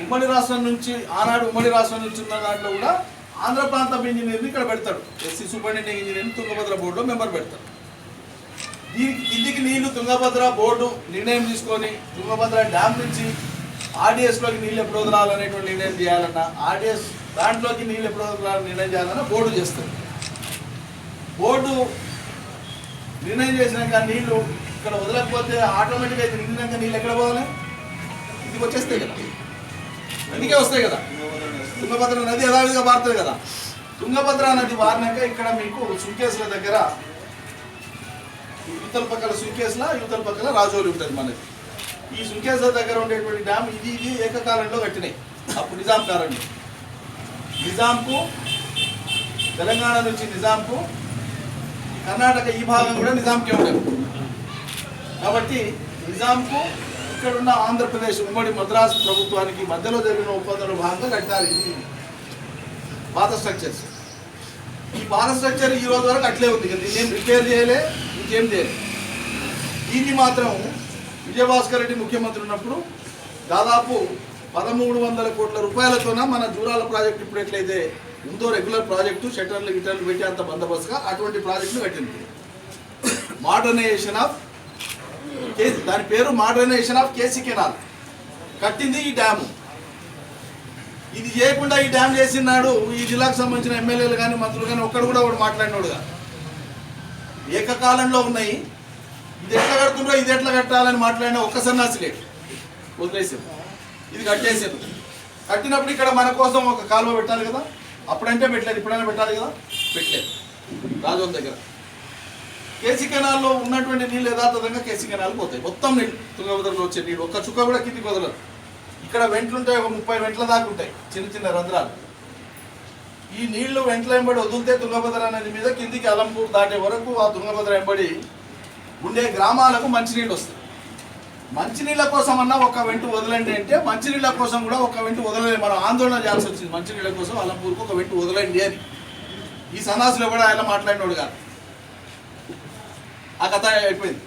ఉమ్మడి రాష్ట్రం నుంచి ఆనాడు ఉమ్మడి రాష్ట్రం నుంచి ఉన్న దాంట్లో కూడా ఆంధ్ర ప్రాంతం ఇంజనీర్ని ఇక్కడ పెడతాడు. ఎస్సీ సూపరింటెండింగ్ ఇంజనీర్ని తుంగభద్ర బోర్డులో మెంబర్ పెడతాడు. దీనికి కిందికి నీళ్లు తుంగభద్ర బోర్డు నిర్ణయం తీసుకొని తుంగభద్ర డ్యామ్ నుంచి ఆర్డీఎస్లోకి నీళ్ళు ఎప్పుడు వదలాలనేటువంటి నిర్ణయం చేయాలన్నా, ఆర్డీఎస్ దాంట్లోకి నీళ్ళు ఎప్పుడు వదలాలని నిర్ణయం చేయాలన్నా బోర్డు చేస్తుంది. బోర్డు నిర్ణయం చేసినాక నీళ్లు ఇక్కడ వదలకపోతే ఆటోమేటిక్గా అయితే నిండినాక నీళ్ళు ఎక్కడ పోవాలి? ఇది వచ్చేస్తాయి కదా, అందుకే వస్తాయి కదా. తుంగభద్ర నది యథావిధిగా మారుతుంది కదా. తుంగభద్ర నది మారినాక ఇక్కడ మీకు సుంకేసుల దగ్గర యువతల పక్కల సుంకేసుల యువతల పక్కల రాజోలి ఉంటుంది మనది. ఈ సుంకేసుల దగ్గర ఉండేటువంటి డ్యామ్ ఇది ఏకకాలంలో కట్టినాయి. అప్పుడు నిజాం కాలంలో నిజాంకు తెలంగాణ నుంచి నిజాంకు కర్ణాటక ఈ భాగం కూడా నిజాంకే ఉండేది. కాబట్టి నిజాంకు ఇక్కడున్న ఆంధ్రప్రదేశ్ ఉమ్మడి మద్రాసు ప్రభుత్వానికి మధ్యలో జరిగిన ఒప్పందంలో భాగంగా కట్టారు ఇది పాత స్ట్రక్చర్స్. ఈ పాత స్ట్రక్చర్ ఈ రోజు వరకు అట్లే ఉంది. దీన్ని ఏం రిపేర్ చేయలే, ఇంకేం చేయలేదు. దీన్ని మాత్రం విజయభాస్కర్ రెడ్డి ముఖ్యమంత్రి ఉన్నప్పుడు దాదాపు 1300 కోట్ల రూపాయలతోన మన జూరాల ప్రాజెక్టు ఇప్పుడు ఎట్లయితే ఉందో రెగ్యులర్ ప్రాజెక్టు షట్టర్లు గిటర్లు పెట్టి అంత బందోబస్తుగా అటువంటి ప్రాజెక్టులు కట్టింది. మోడర్నైజేషన్ ఆఫ్ దాని పేరు మోడర్నైజేషన్ ఆఫ్ కేసీ కెనాల్ కట్టింది ఈ డ్యాము. ఇది చేయకుండా ఈ డ్యామ్ చేసినాడు ఈ జిల్లాకు సంబంధించిన ఎమ్మెల్యేలు కానీ మంత్రులు కానీ ఒక్కడు కూడా ఒకడు మాట్లాడినోడుగా. ఏకకాలంలో ఉన్నాయి. ఇది ఎట్లా కడుతుండ్రో ఇది ఎట్లా కట్టాలని మాట్లాడిన ఒక్క సన్నాసి లేడు. వదిలేసారు, ఇది కట్టేసారు. కట్టినప్పుడు ఇక్కడ మన కోసం ఒక కాలువ పెట్టాలి కదా, అప్పుడంటే పెట్టలేదు, ఇప్పుడైనా పెట్టాలి కదా, పెట్టలేదు. రాజోల దగ్గర కేసీ కెనాల్లో ఉన్నటువంటి నీళ్ళు యథాతథంగా కేసీ కెనాల్ పోతాయి. మొత్తం నీళ్ళు తుంగభద్రలో వచ్చే నీళ్ళు ఒక్క చుక్క కూడా కిందికి వదలరు. ఇక్కడ వెంట్లు ఉంటాయి, ఒక 30 వెంట్ల దాకా ఉంటాయి, చిన్న చిన్న రంధ్రాలు. ఈ నీళ్లు వెంట్ల వెంబడి వదిలితే తుంగభద్ర నది మీద కిందికి అలంపూర్ దాటే వరకు ఆ తుంగభద్ర వెంబడి ఉండే గ్రామాలకు మంచినీళ్ళు వస్తాయి. మంచినీళ్ళ కోసం అన్నా ఒక వెంటు వదలండి అంటే మంచినీళ్ళ కోసం కూడా ఒక వెంటు వదలలేదు. మనం ఆందోళన చేయాల్సి వచ్చింది. మంచినీళ్ళ కోసం అలంపూర్కు ఒక వెంటు వదలండి అని. ఈ సన్నాసులు కూడా ఆయన మాట్లాడినోడు కాదు. ఆ కథ అయిపోయింది.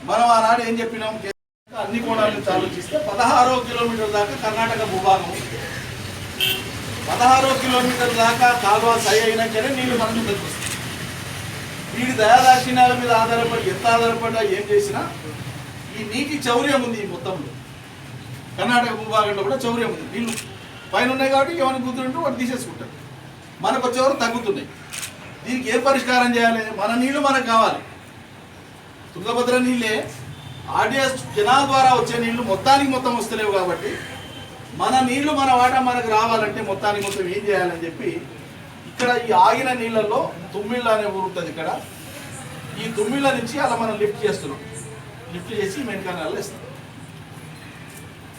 మనం ఆనాడు ఏం చెప్పినాం, అన్ని కోణాల నుంచి ఆలోచిస్తే 16 కిలోమీటర్ల దాకా కర్ణాటక భూభాగం, 16 కిలోమీటర్ల దాకా కాలువ సై అయినాకనే నీళ్లు మన ముందుకు వస్తాయి. వీడి దయాదాక్షిణ్యాల మీద ఆధారపడి ఎంత ఆధారపడ్డా ఏం చేసినా ఈ నీటి చౌర్యం ఉంది. ఈ మొత్తంలో కర్ణాటక భూభాగంలో కూడా చౌర్యం ఉంది. నీళ్లు పైన ఉన్నాయి కాబట్టి ఎవరిని గుర్తుంటే వాడు తీసేసుకుంటారు. మనకు వచ్చేవారు తగ్గుతున్నాయి. దీనికి ఏం పరిష్కారం చేయాలి? మన నీళ్లు మనకు కావాలి. తుంగభద్ర నీళ్ళే ఆర్డీఎస్ కెనాల్ ద్వారా వచ్చే నీళ్లు మొత్తానికి మొత్తం వస్తలేవు. కాబట్టి మన నీళ్లు మన వాటా మనకు రావాలంటే మొత్తానికి మొత్తం ఏం చేయాలని చెప్పి ఇక్కడ ఈ ఆగిన నీళ్ళల్లో తుమ్మిళ్ళ అనే ఊరు ఉంటుంది. ఇక్కడ ఈ తుమ్మిళ్ళ నుంచి అలా మనం లిఫ్ట్ చేస్తున్నాం. లిఫ్ట్ చేసి మెయిన్ కెనాల్లో ఇస్తాం.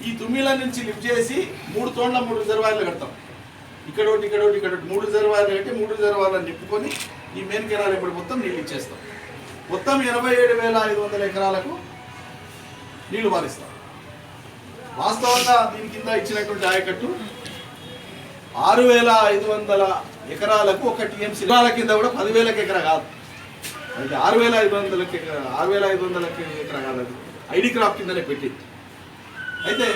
ఈ తుమ్మిళ్ళ నుంచి లిఫ్ట్ చేసి 3 తోండ్ల 3 రిజర్వాయర్లు కడతాం. ఇక్కడ ఒకటి ఇక్కడ ఒకటి ఇక్కడ 3 రిజర్వాయర్లు కట్టి 3 రిజర్వాయర్లను నింపుకొని ఈ మెయిన్ కెనాల్ ఇప్పుడు మొత్తం నీళ్ళు ఇచ్చేస్తాం. మొత్తం 27,500 ఎకరాలకు నీళ్లు పారిస్తాం. వాస్తవంగా దీని కింద ఇచ్చినటువంటి ఆయకట్టు 6,500 ఎకరాలకు ఒక టీఎంసీ కింద కూడా 10,000 ఎకరా కాదు. అది 6,500 ఎకరా కాదు. అది ఐడి క్రాప్ కిందనే పెట్టింది. అయితే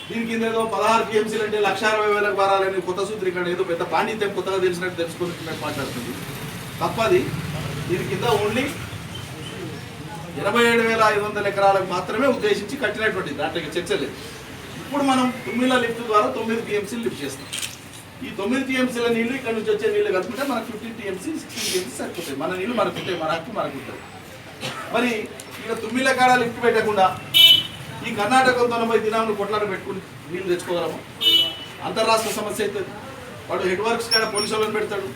దీని కింద ఏదో 16 టీఎంసీలు అంటే 1,60,000 బారాలని కొత్త సూత్రీకరణ ఏదో పెద్ద పాండిత్యం కొత్తగా తెలిసినట్టు తెలుసుకున్నట్టు మాట్లాడుతుంది. తప్పది. దీని కింద ఓన్లీ 27,500 ఎకరాలకు మాత్రమే ఉద్దేశించి కట్టినటువంటి దాంట్లో చర్చ లేదు. ఇప్పుడు మనం 9 లిఫ్ట్ ద్వారా 9 టీఎంసీలు లిఫ్ట్ చేస్తాం. ఈ 9 టీఎంసీల నీళ్లు ఇక్కడ నుంచి వచ్చే నీళ్లు కలుపుకుంటే మనకు 15 టీఎంసీ 16 టీఎంసీ సరిపోతాయి. మన నీళ్లు మనకు ఉంటాయి, మన హక్కు మనకు ఉంటుంది. మరి ఇక్కడ 9 కాడ లిఫ్ట్ పెట్టకుండా ఈ కర్ణాటకతో 90 దినాలను కొట్లాట పెట్టుకుని నీళ్లు తెచ్చుకోగలము? అంతర్రాష్ట్ర సమస్య అవుతుంది. వాడు హెడ్ వర్క్స్ కాడ పోలీసు వాళ్ళని పెడతాడు.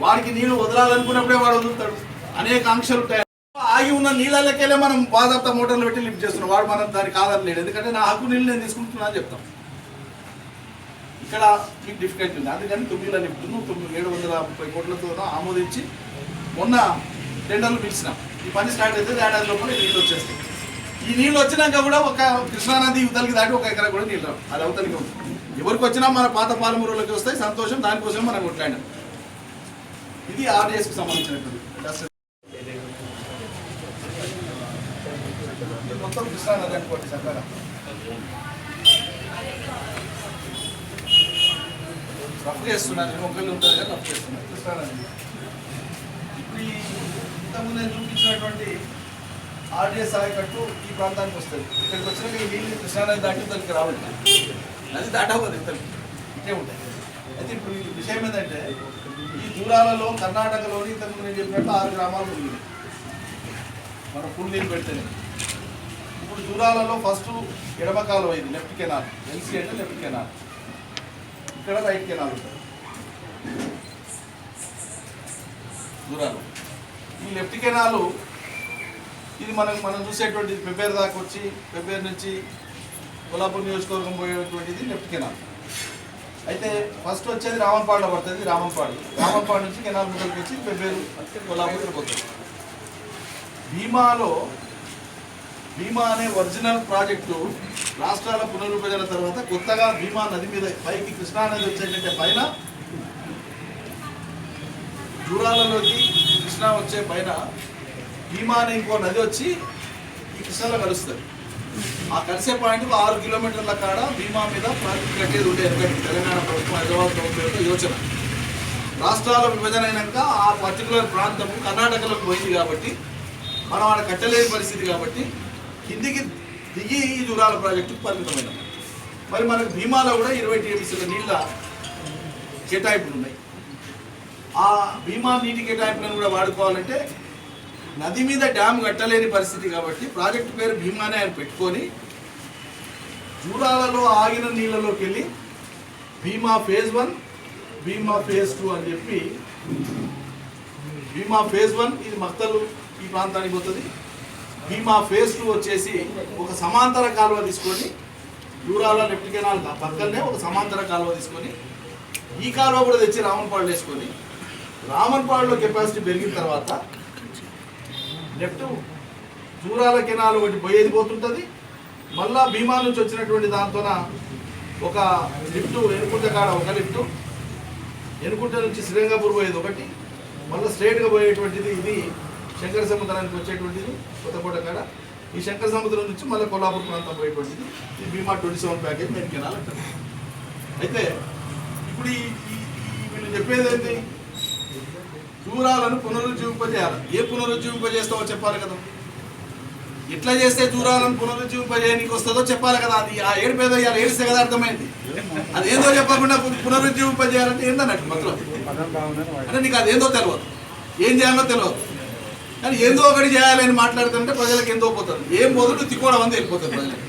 వాడికి నీళ్లు వదలాలనుకున్నప్పుడే వాడు వదులుతాడు. అనేక ఆంక్షలు ఉంటాయి. ఆగి ఉన్న నీళ్ళకెళ్ళే మనం బాధాప్త మోటార్లు పెట్టి లిఫ్ట్ చేస్తున్నాం. వాడు మనం దాన్ని కాదనలేడు. ఎందుకంటే నా హక్కు నీళ్ళు నేను తీసుకుంటున్నా అని చెప్తాం. ఇక్కడ మీకు డిఫికల్టీ ఉంది. అందుకని 9 లిఫ్ట్ను 730 కోట్లతో ఆమోదించి మొన్న టెండర్లు పిలిచినాం. ఈ పని స్టార్ట్ అయితే ఏడాది లోపల నీళ్ళు వచ్చేస్తాయి. ఈ నీళ్ళు వచ్చినాక కూడా ఒక కృష్ణానది ఇవతలకి దాటి 1 ఎకరా కూడా నీళ్ళు రావు. అది అవతలికి ఉంది. ఎవరికి వచ్చినా మన పాత పాలమూరులోకి వస్తాయి, సంతోషం. దానికోసం మనం కొట్లాడినాం. ఇది ఆర్డీఎస్కి సంబంధించినటువంటి మొత్తం కృష్ణానది అనుకోండి చక్కగా. రఫ్ చేస్తున్నాను, మొక్కలు ఉంటుంది కదా, రఫ్ చేస్తున్నాను కృష్ణానది. ఇప్పుడు ఈ ఇంతకుముందు నేను చూపించినటువంటి ఆర్డీఎస్ ఆయకట్టు ఈ ప్రాంతానికి వస్తుంది. ఇక్కడికి వచ్చినాక ఈ నీళ్ళు కృష్ణానది దాటి దానికి రావాలి. నది దాటవద్దు, ఇతనికి ఇట్టే ఉంటాయి. అయితే ఇప్పుడు ఈ విషయం ఏంటంటే ఈ దూరాలలో కర్ణాటకలోని ఇంతకుముందు నేను చెప్పినట్టు 6 గ్రామాలు ఉన్నాయి మనం ఫుల్ నీళ్ళు పెడితేనే. ఇప్పుడు దూరాలలో ఫస్ట్ ఎడమ కాలువ ఇది లెఫ్ట్ కెనాల్, ఎల్సీ అంటే లెఫ్ట్ కెనాల్, ఇక్కడ రైట్ కెనాల్ ఉంటుంది దూరాలు. ఈ లెఫ్ట్ కెనాలు ఇది మనం చూసేటువంటిది పెబ్బేరు దాకా వచ్చి పెబ్బేరు నుంచి కొల్లాపూర్ నియోజకవర్గం పోయేటువంటిది లెఫ్ట్ కెనాల్. అయితే ఫస్ట్ వచ్చేది రామన్పాడులో పడుతుంది. రామన్పాడు నుంచి కెనాల్ ముందరికి వచ్చి పెబ్బేరు కొల్లాపూర్ పోతుంది. భీమా అనే ఒరిజినల్ ప్రాజెక్టు రాష్ట్రాల పునర్విభజన తర్వాత కొత్తగా భీమా నది మీద పైకి కృష్ణానది వచ్చేటంటే పైన జూరాలలోకి కృష్ణా వచ్చే పైన భీమా అనే ఇంకో నది వచ్చి ఈ కృష్ణలో కలుస్తుంది. ఆ కలిసే పాయింట్కు 6 కిలోమీటర్ల కాడ భీమా మీద ప్రాజెక్టు కట్టేది ఉండే తెలంగాణ ప్రభుత్వం, హైదరాబాద్ ప్రభుత్వం యోచన. రాష్ట్రాల విభజన అయినాక ఆ పర్టికులర్ ప్రాంతం కర్ణాటకలోకి పోయింది కాబట్టి మనం ఆడ కట్టలేని పరిస్థితి కాబట్టి కిందికి దిగి ఈ జూరాల ప్రాజెక్టుకు పరిమితమైన. మరి మనకు భీమాలో కూడా 20 టీఎంసీల నీళ్ళ కేటాయింపులు ఉన్నాయి. ఆ భీమా నీటి కేటాయింపులను కూడా వాడుకోవాలంటే నది మీద డ్యామ్ కట్టలేని పరిస్థితి కాబట్టి ప్రాజెక్టు పేరు భీమానే ఆయన పెట్టుకొని జూరాలలో ఆగిన నీళ్ళలోకి వెళ్ళి భీమా ఫేజ్ 1, భీమా ఫేజ్ 2 అని చెప్పి భీమా ఫేజ్ 1 ఇది మక్తలు ఈ ప్రాంతానికి పోతుంది. భీమా ఫేజ్ 2 వచ్చేసి ఒక సమాంతర కాలువ తీసుకొని జూరాల లెఫ్ట్ కెనాల్ పక్కనే ఒక సమాంతర కాలువ తీసుకొని ఈ కాలువ కూడా తెచ్చి రామన్పాడులో వేసుకొని రామన్పాడులో కెపాసిటీ పెరిగిన తర్వాత లెఫ్ట్ జూరాల కెనాల్ ఒకటి పోయేది పోతుంటుంది. మళ్ళా భీమా నుంచి వచ్చినటువంటి దాంతోన ఒక లిఫ్ట్ ఎనుకుంట కాడ ఒక లిఫ్ట్, ఎనుకుంట నుంచి శ్రీరంగపూర్ పోయేది ఒకటి, మళ్ళీ స్ట్రైట్గా పోయేటువంటిది ఇది శంకర సముద్రానికి వచ్చేటువంటిది కొత్తకోట కాడ. ఈ శంకర సముద్రం నుంచి మళ్ళీ కొల్లాపూర్ ప్రాంతం పోయేటువంటిది ఈ భీమా 27 ప్యాకేజ్ మెయిన్ కెనాల్ అంటారు. అయితే ఇప్పుడు వీళ్ళు చెప్పేది ఏంటి, జూరాలను పునరుజ్జీవింపజేయాలి. ఏ పునరుజ్జీవింపజేస్తావో చెప్పాలి కదా. ఎట్లా చేస్తే జూరాలను పునరుజ్జీవింపజేయడానికి వస్తుందో చెప్పాలి కదా. అది ఆ ఏడుపేదో ఇవాళ ఏడిస్తే కదా అర్థమైంది. అది ఏందో చెప్పకుండా పునరుజ్జీవింపజేయాలంటే ఏందన్నట్టు మొత్తం అంటే నీకు అదేందో తెలియదు, ఏం చేయాలో తెలియదు. కానీ ఏందో ఒకటి చేయాలని మాట్లాడుతుంటే ప్రజలకు ఎంతో పోతుంది. ఏం మొదలు తిక్కోవడం అంతా వెళ్ళిపోతుంది ప్రజలకు.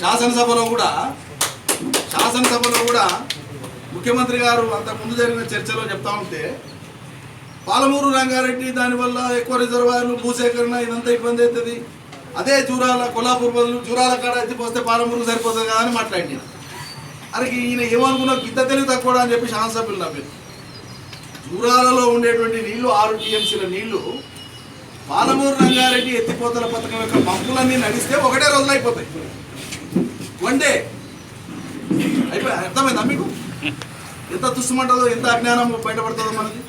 శాసనసభలో కూడా ముఖ్యమంత్రి గారు అంతకుముందు జరిగిన చర్చలో చెప్తా ఉంటే పాలమూరు రంగారెడ్డి దానివల్ల ఎక్కువ రిజర్వాయర్లు భూసేకరణ ఇదంతా ఇబ్బంది అవుతుంది, అదే జూరాల కొల్లాపూర్ బదులు జూరాల కాడ ఎత్తిపోస్తే పాలమూరు సరిపోతుంది కదా అని మాట్లాడిన. అరే ఈయన ఏమనుకున్నా గిద్ద తెలివి తక్కువ అని చెప్పి శాసనసభ్యులు నవ్వారు. జూరాలలో ఉండేటువంటి నీళ్లు 6 టీఎంసీల నీళ్లు పాలమూరు రంగారెడ్డి ఎత్తిపోతల పథకం యొక్క పంపులన్నీ నడిస్తే ఒకటే రోజులు అయిపోతాయి. 1 డే అయిపోయి. అర్థమైందా మీకు ఎంత తుస్సుమంటుందో, ఎంత అజ్ఞానం బయటపడుతుందో మనకి.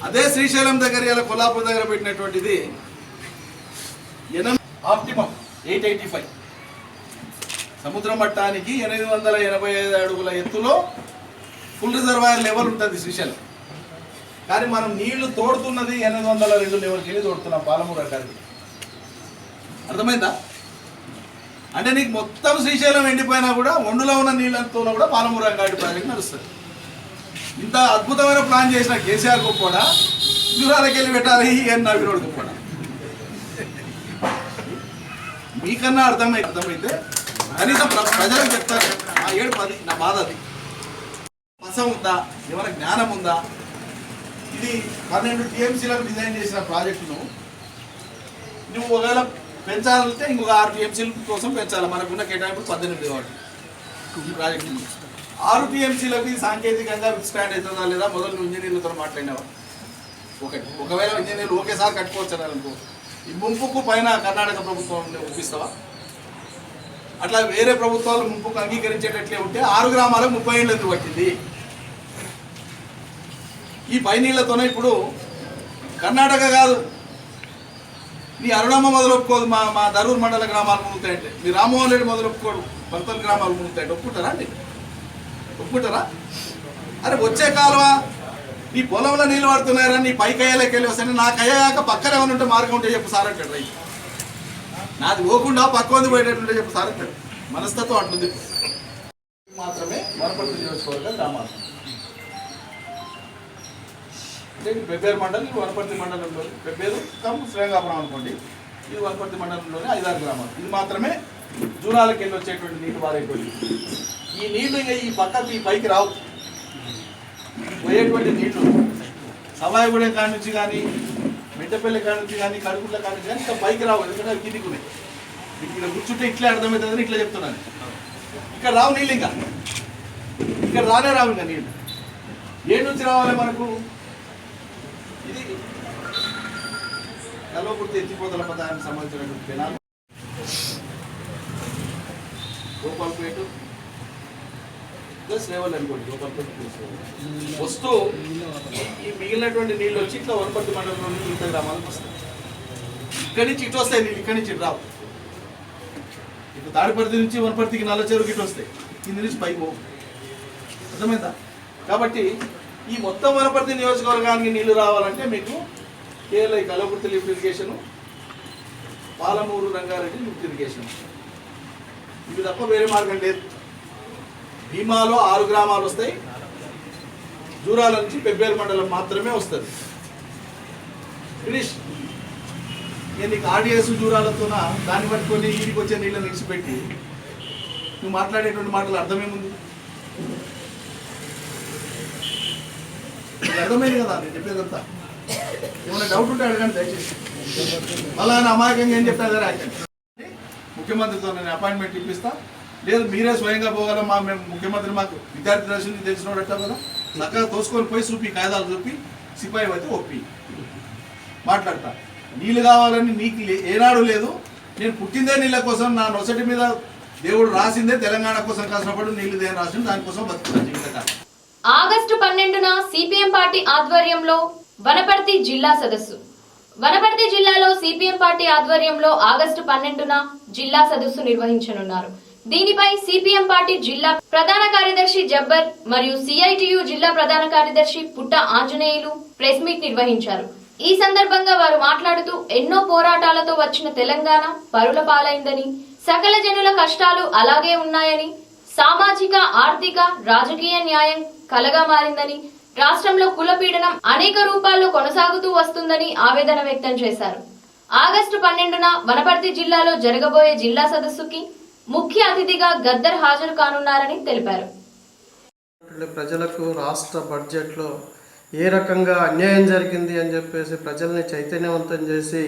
అదే శ్రీశైలం దగ్గర ఇలా కొల్లాపూర్ దగ్గర పెట్టినటువంటిది ఆప్టిమం 885 సముద్ర మట్టానికి 885 అడుగుల ఎత్తులో ఫుల్ రిజర్వాయర్ లెవెల్ ఉంటుంది శ్రీశైలం. కానీ మనం నీళ్లు తోడుతున్నది 802 లెవెల్కి వెళ్ళి తోడుతున్నాం పాలమూరు అడ్డానికి. అర్థమైందా? అంటే నీకు మొత్తం శ్రీశైలం ఎండిపోయినా కూడా ఒండులో ఉన్న నీళ్ళతో కూడా పాలమూరు రంగారెడ్డి ప్రాజెక్ట్ నడుస్తుంది. ఇంత అద్భుతమైన ప్లాన్ చేసిన కేసీఆర్ గొప్పడా, దూరాలకు వెళ్ళి పెట్టాలి అని నవ్వినోడు గొప్పడా? మీకన్నా అర్థమైతే కనీసం ప్రజలకు చెప్తారు. నా 7-10 నా బాధ అది. పసం ఉందా, ఏమైనా జ్ఞానం ఉందా? ఇది 12 టీఎంసీలకు డిజైన్ చేసిన ప్రాజెక్టును నువ్వు ఒకవేళ పెంచాలంటే ఇంకొక 6 టీఎంసీల కోసం పెంచాలి. మనకున్న కేటాయింపు 18 కాబట్టి ఈ ప్రాజెక్టు 6 టీఎంసీలకు సాంకేతికంగా స్టాండ్ అవుతుందా లేదా మొదలు ఇంజనీర్లతో మాట్లాడినావా? ఒకవేళ ఇంజనీర్లు ఒకేసారి కట్టుకోవచ్చు అనుకో, ఈ ముంపుకు పైన కర్ణాటక ప్రభుత్వం ఒప్పిస్తావా? అట్లా వేరే ప్రభుత్వాలు ముంపుకు అంగీకరించేటట్లే ఉంటే 6 గ్రామాలకు 30 ఏళ్ళు ఎందుకు పట్టింది? ఈ పై నీళ్లతోనే ఇప్పుడు కర్ణాటక కాదు, నీ అరుణమ్మ మొదలు ఒప్పుకోదు, మా దరూర్ మండల గ్రామాలు మునుగుతాయంటే, మీ రామ్మోహన్ రెడ్డి మొదలు ఒప్పుకోడు, భర్తల గ్రామాలు మునుగుతాయంటే ఒప్పుకుంటారా అండి? ఒప్పుకుంటారా? అరే వచ్చే కాలువ నీ పొలంలో నీళ్ళు పడుతున్నారా, నీ పై కయ్యలోకి వెళ్ళి వస్తాయి, నా కయ్యాక పక్కన ఏమైనా ఉంటే మార్గం ఉంటే చెప్పు సార్ అంటాడు రైతు. నాది పోకుండా పక్కంది పోయేటట్టుంటే చెప్పు సార్ అంటాడు. మనస్తత్వం అట్లుంది. మాత్రమే వనపర్తి నియోజకవర్గ గ్రామాలు అంటే పెబ్బేరు మండలం, ఇది వనపర్తి మండలంలో పెబ్బేరు శ్రీరంగాపురం అనుకోండి, ఇది వనపర్తి మండలంలోనే 5-6 గ్రామాలు. ఇది మాత్రమే జూరాలకు వెళ్ళి వచ్చేటువంటి నీళ్ళు పారేటువంటి. ఈ నీళ్లు ఇంకా ఈ పక్కకి ఈ పైకి రావు. పోయేటువంటి నీళ్లు సవాయిగూడెం కాడి నుంచి కానీ, మిట్టపల్లి కాడి నుంచి కానీ, కడుపుల కాడి నుంచి కానీ ఇంకా పైకి రావు. ఎందుకంటే అవి కిందికి ఉన్నాయి. ఇక్కడ కూర్చుంటే ఇట్లా అర్థమవుతుందని ఇట్లా చెప్తున్నాను. ఇక్కడ రావు నీళ్ళు, ఇంకా ఇక్కడ రావు ఇంకా నీళ్ళు. ఏడు నుంచి రావాలి మనకు? ఇది కల్వకుర్తి ఎత్తిపోతల పథకానికి సంబంధించినటువంటి కెనాల్, గోపాల్పేట ప్లస్ రేవల్ అనుకోండి, గోపాల్పేట ప్లస్ వస్తూ ఈ మిగిలినటువంటి నీళ్ళు వచ్చి ఇట్లా వనపర్తి మండలంలోని మిగతా గ్రామాలకు వస్తాయి. ఇక్కడి నుంచి ఇటు వస్తాయి నీళ్ళు, ఇక్కడి నుంచి ఇటు రావు. ఇటు తాడిపర్తి నుంచి వనపర్తికి నల్ల చెరువుకి ఇటు వస్తాయి, కింది నుంచి పైకి పోవు. అర్థమైందా? కాబట్టి ఈ మొత్తం వనపర్తి నియోజకవర్గానికి నీళ్లు రావాలంటే మీకు కేవలం ఈ Kalwakurthy lift irrigation, Palamuru Rangareddy lift irrigation, ఇవి తప్ప వేరే మార్గం లేదు. భీమాలో 6 గ్రామాలు వస్తాయి, జూరాల నుంచి పెబ్బేరు మండలం మాత్రమే వస్తుంది. ఫినిష్. నేను నీకు ఆర్డిఎస్ జూరాలతోన దాన్ని పట్టుకొని ఇంటికి వచ్చే నీళ్ళని విడిచిపెట్టి నువ్వు మాట్లాడేటువంటి మాటలు అర్థమేముంది? అర్థమైంది కదా నేను చెప్పేదంతా. ఏమైనా డౌట్ ఉంటే అడగండి దయచేసి. మళ్ళీ ఆయన అమాయకంగా ఏం చెప్తా కదా, ముఖ్యమంత్రితో నేను అపాయింట్మెంట్ ఇప్పిస్తా, లేదు మీరే స్వయంగా పోగలం, మేము ముఖ్యమంత్రి మాకు విద్యార్థి దర్శనం తెలిసినోడట కదా, చక్కగా తోసుకొని పోయి చూపి, కాగితాలు చూపి, సిపాయి అయితే ఒప్పి మాట్లాడతా. నీళ్ళు కావాలని నీకు ఏనాడు లేదు. నేను పుట్టిందే నీళ్ళ కోసం, నా నొసటి మీద దేవుడు రాసిందే తెలంగాణ కోసం కష్టపడి నీళ్ళు దేని రాసింది, దానికోసం బతుకుతాను జీవితకాలం. ఆగస్టు 12న సిపిఎం పార్టీ ఆధ్వర్యంలో వనపర్తి జిల్లా సదస్సు. వనపర్తి జిల్లాలో సిపిఎం పార్టీ ఆధ్వర్యంలో ఆగస్టు 12న జిల్లా సదస్సు నిర్వహించనున్నారు. దీనిపై సిపిఎం పార్టీ జిల్లా ప్రధాన కార్యదర్శి జబ్బర్ మరియు సిఐటియు జిల్లా ప్రధాన కార్యదర్శి పుట్ట ఆంజనేయులు ప్రెస్ మీట్ నిర్వహించారు. ఈ సందర్భంగా వారు మాట్లాడుతూ ఎన్నో పోరాటాలతో వచ్చిన తెలంగాణ పరుల పాలైందని, సకల జనుల కష్టాలు అలాగే ఉన్నాయని, సామాజిక ఆర్థిక రాజకీయ న్యాయం కలగా మారిందని, రాష్ట్రంలో కులపీడనం అనేక రూపాల్లో కొనసాగుతూ వస్తుందని ఆవేదన వ్యక్తం చేశారు. ఆగస్టు 12న వనపర్తి జిల్లాలో జరగబోయే జిల్లా సదస్సుకి ముఖ్య అతిథిగా గద్దర్ హాజరు కానున్నారని తెలిపారు. ప్రజలకు రాష్ట్ర బడ్జెట్లో ఏ రకంగా అన్యాయం జరిగింది అని చెప్పేసి ప్రజల్ని చైతన్యవంతం చేసి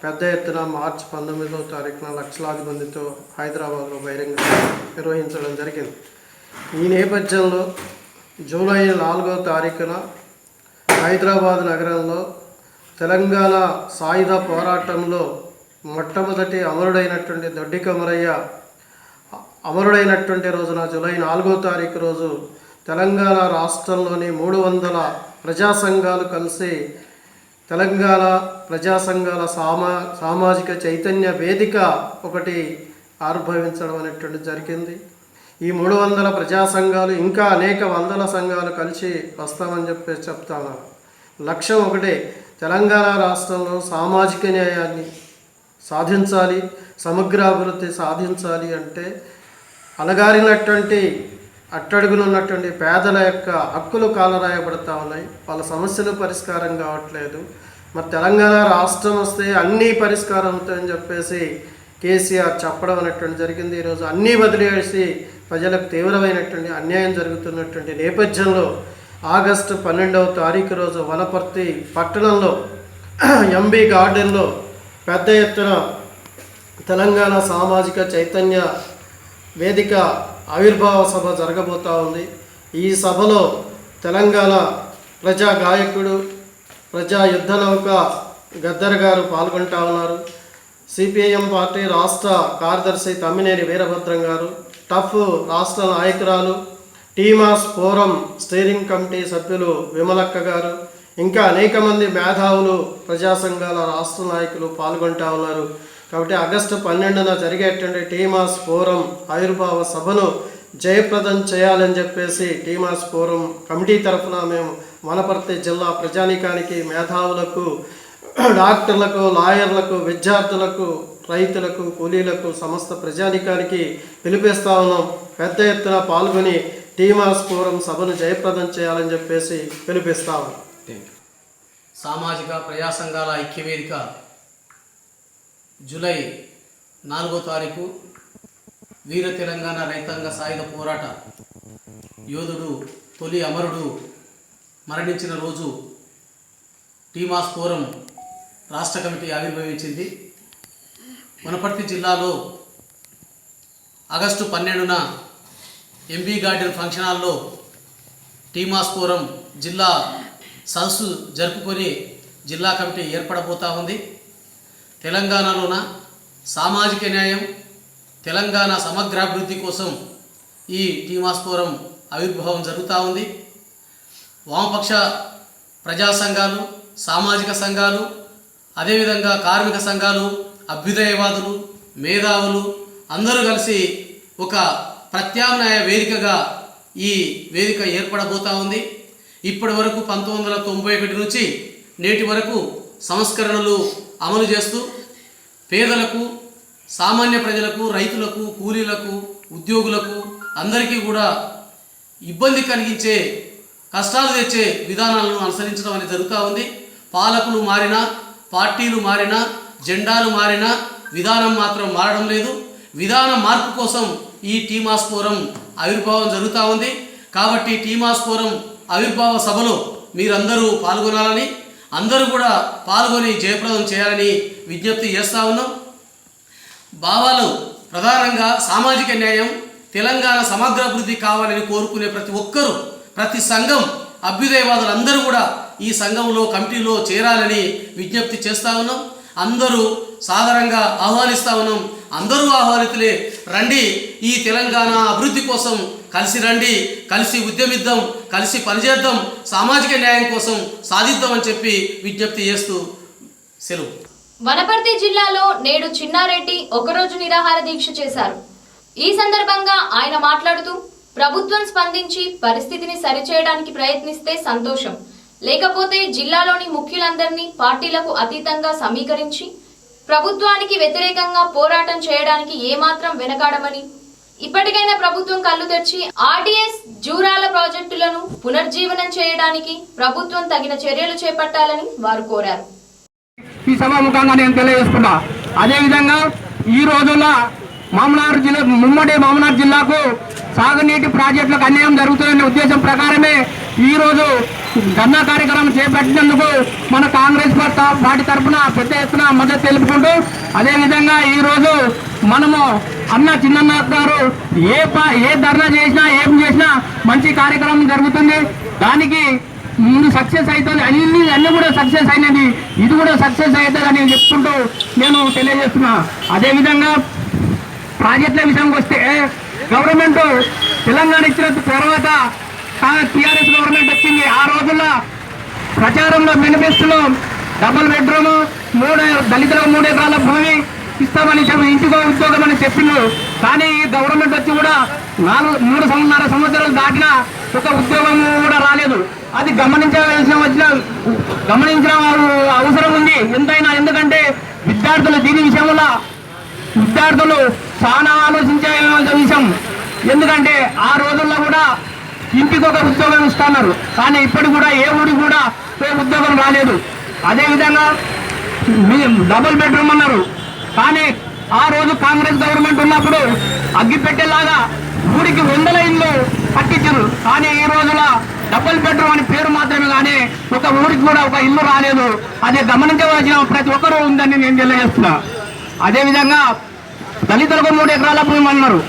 పెద్ద ఎత్తున మార్చి 19వ తారీఖున లక్షలాది మందితో హైదరాబాద్లో బహిరంగ నిర్వహించడం జరిగింది. ఈ నేపథ్యంలో జూలై 4వ తారీఖున హైదరాబాద్ నగరంలో తెలంగాణ సాయుధ పోరాటంలో మొట్టమొదటి అమరుడైనటువంటి దొడ్డి కొమరయ్య అమరుడైనటువంటి రోజున జూలై 4వ తారీఖు రోజు తెలంగాణ రాష్ట్రంలోని 300 ప్రజా సంఘాలు కలిసి తెలంగాణ ప్రజా సంఘాల సామాజిక చైతన్య వేదిక ఒకటి ఆవిర్భవించడం అనేటువంటి జరిగింది. ఈ 300 ప్రజా సంఘాలు ఇంకా అనేక వందల సంఘాలు కలిసి వస్తామని చెప్పేసి చెప్తా ఉన్నారు. లక్ష్యం ఒకటే, తెలంగాణ రాష్ట్రంలో సామాజిక న్యాయాన్ని సాధించాలి, సమగ్రాభివృద్ధి సాధించాలి. అంటే అణగారినటువంటి అట్టడుగునున్నటువంటి పేదల యొక్క హక్కులు కాలరాయబడతా ఉన్నాయి, వాళ్ళ సమస్యలు పరిష్కారం కావట్లేదు. మరి తెలంగాణ రాష్ట్రం వస్తే అన్నీ పరిష్కారం అవుతాయని చెప్పేసి కేసీఆర్ చెప్పడం అనేటువంటి జరిగింది. ఈరోజు అన్నీ వదిలేసి ప్రజలకు తీవ్రమైనటువంటి అన్యాయం జరుగుతున్నటువంటి నేపథ్యంలో ఆగస్టు 12వ తారీఖు రోజు వనపర్తి పట్టణంలో ఎంబీ గార్డెన్లో పెద్ద ఎత్తున తెలంగాణ సామాజిక చైతన్య వేదిక ఆవిర్భావ సభ జరగబోతూ ఉంది. ఈ సభలో తెలంగాణ ప్రజా గాయకుడు, ప్రజా యుద్ధ నౌక గద్దర్ గారు పాల్గొంటా ఉన్నారు. సిపిఐఎం పార్టీ రాష్ట్ర కార్యదర్శి తమ్మినేని వీరభద్రం గారు, టఫ్ రాష్ట్ర నాయకురాలు, టీమాస్ ఫోరం స్టీరింగ్ కమిటీ సభ్యులు విమలక్క గారు, ఇంకా అనేక మంది మేధావులు, ప్రజా సంఘాల రాష్ట్ర నాయకులు పాల్గొంటా ఉన్నారు. కాబట్టి ఆగస్టు 12న జరిగేటువంటి టీమాస్ ఫోరం ఆవిర్భావ సభను జయప్రదం చేయాలని చెప్పేసి టీమాస్ ఫోరం కమిటీ తరఫున మేము వనపర్తి జిల్లా ప్రజానీకానికి, మేధావులకు, డాక్టర్లకు, లాయర్లకు, విద్యార్థులకు, రైతులకు, కూలీలకు, సమస్త ప్రజానీకానికి పిలిపిస్తా ఉన్నాం. పెద్ద ఎత్తున పాల్గొని టీమాస్ ఫోరం సభను జయప్రదం చేయాలని చెప్పేసి పిలిపిస్తా ఉన్నాం. సామాజిక ప్రజా సంఘాల ఐక్యవేదిక జూలై 4వ తారీఖు వీర తెలంగాణ రైతాంగ సాయుధ పోరాట యోధుడు, తొలి అమరుడు మరణించిన రోజు టీమాస్ ఫోరం రాష్ట్ర కమిటీ ఆవిర్భవించింది. వనపర్తి జిల్లాలో ఆగస్టు 12న ఎంబీ గార్డెన్ ఫంక్షన్ హాల్లో టీమాస్ ఫోరం జిల్లా సదస్సు జరుపుకొని జిల్లా కమిటీ ఏర్పడబోతూ ఉంది. తెలంగాణలోన సామాజిక న్యాయం, తెలంగాణ సమగ్రాభివృద్ధి కోసం ఈ టీమాస్ ఫోరం ఆవిర్భావం జరుగుతూ ఉంది. వామపక్ష ప్రజా సంఘాలు, సామాజిక సంఘాలు, అదేవిధంగా కార్మిక సంఘాలు, అభ్యుదయవాదులు, మేధావులు అందరూ కలిసి ఒక ప్రత్యామ్నాయ వేదికగా ఈ వేదిక ఏర్పడబోతూ ఉంది. ఇప్పటి వరకు 1991 నుంచి నేటి వరకు సంస్కరణలు అమలు చేస్తూ పేదలకు, సామాన్య ప్రజలకు, రైతులకు, కూలీలకు, ఉద్యోగులకు అందరికీ కూడా ఇబ్బంది కలిగించే, కష్టాలు తెచ్చే విధానాలను అనుసరించడం అనేది జరుగుతూ ఉంది. పాలకులు మారినా, పార్టీలు మారినా, జెండాలు మారినా విధానం మాత్రం మారడం లేదు. విధానం మార్పు కోసం ఈ టీమాస్ ఫోరం ఆవిర్భావం జరుగుతూ ఉంది. కాబట్టి టీమాస్ ఫోరం ఆవిర్భావ సభలో మీరందరూ పాల్గొనాలని, అందరూ కూడా పాల్గొని జయప్రదం చేయాలని విజ్ఞప్తి చేస్తూ ఉన్నాం. భావాలు ప్రధానంగా సామాజిక న్యాయం, తెలంగాణ సమగ్రాభివృద్ధి కావాలని కోరుకునే ప్రతి ఒక్కరూ, ప్రతి సంఘం, అభ్యుదయవాదులందరూ కూడా ఈ సంఘంలో, కమిటీలో చేరాలని విజ్ఞప్తి చేస్తూ ఉన్నాం. అందరూ సాధారణంగా ఆహ్వానిస్తూ ఉన్నాం. అందరూ ఆహ్వానితులే. రండి, ఈ తెలంగాణ అభివృద్ధి కోసం కలిసి రండి, కలిసి ఉద్యమిద్దాం, కలిసి పనిచేద్దాం, సామాజిక న్యాయం కోసం సాధిద్దామని చెప్పి విజ్ఞప్తి చేస్తూ సెలవు. వనపర్తి జిల్లాలో నేడు చిన్నారెడ్డి ఒకరోజు నిరాహార దీక్ష చేశారు. ఈ సందర్భంగా ఆయన మాట్లాడుతూ, ప్రభుత్వం స్పందించి పరిస్థితిని సరిచేయడానికి ప్రయత్నిస్తే సంతోషం, లేకపోతే జిల్లాలోని ముఖ్యులందరినీ పార్టీలకు అతీతంగా సమీకరించి ప్రభుత్వానికి వ్యతిరేకంగా పోరాటం చేయడానికి ఏమాత్రం వెనకాడమని, ఇప్పటికైనా ప్రభుత్వం కళ్ళు తెరిచి ఆర్డీఎస్, జూరాల ప్రాజెక్టులను పునర్జీవనం చేయడానికి ప్రభుత్వం తగిన చర్యలు చేపట్టాలని వారు కోరారు. ఈ సభాముఖంగా నేను తెలియజేస్తున్నా. అదేవిధంగా ఈ రోజుల్లో మామనార్ జిల్లా, ఉమ్మడి మామనార్ జిల్లాకు సాగునీటి ప్రాజెక్టులకు అన్యాయం జరుగుతుందనే ఉద్దేశం ప్రకారమే ఈరోజు ధర్నా కార్యక్రమం చేపట్టినందుకు మన కాంగ్రెస్ పార్టీ తరఫున పెద్ద ఎత్తున మద్దతు తెలుపుకుంటూ, అదేవిధంగా ఈరోజు మనము అన్న చిన్నన్న గారు ఏ ధర్నా చేసినా, ఏం చేసినా మంచి కార్యక్రమం జరుగుతుంది. దానికి ముందు సక్సెస్ అవుతుంది, అన్ని కూడా సక్సెస్ అయినది, ఇది కూడా సక్సెస్ అవుతుంది అని చెప్పుకుంటూ నేను తెలియజేస్తున్నా. అదేవిధంగా ప్రాజెక్టుల విషయానికి వస్తే, గవర్నమెంట్ తెలంగాణ ఇచ్చిన తర్వాత టీఆర్ఎస్ గవర్నమెంట్ వచ్చింది. ఆ రోజుల్లో ప్రచారంలో, మేనిఫెస్టోలో డబుల్ బెడ్రూమ్, దళితులకు 3 ఎకరాల భూమి ఇస్తామని చెప్పి, ఇంటికో ఉద్యోగం అని చెప్పిండు. కానీ ఈ గవర్నమెంట్ వచ్చి కూడా 3.5 సంవత్సరాలు దాటినా ఒక ఉద్యోగం కూడా రాలేదు. అది గమనించిన అవసరం ఉంది ఎంతైనా. ఎందుకంటే విద్యార్థులు దీని విషయంలో చాలా ఆలోచించే విషయం. ఎందుకంటే ఆ రోజుల్లో కూడా ఇంటికి ఒక ఉద్యోగం ఇస్తున్నారు, కానీ ఇప్పటికి కూడా ఏ ఊరికి కూడా ఉద్యోగం రాలేదు. అదేవిధంగా డబుల్ బెడ్రూమ్ అన్నారు, కానీ ఆ రోజు కాంగ్రెస్ గవర్నమెంట్ ఉన్నప్పుడు అగ్గిపెట్టేలాగా ఊరికి 100 ఇళ్ళు కట్టించారు. కానీ ఈ రోజులో డబుల్ బెడ్రూమ్ అని పేరు మాత్రమే, కానీ ఒక ఊరికి కూడా ఒక ఇల్లు రాలేదు. అది గమనించవలసిన ప్రతి ఒక్కరూ ఉందని నేను తెలియజేస్తున్నా. అదేవిధంగా దళితులకు 3 ఎకరాల భూమి అన్నారు.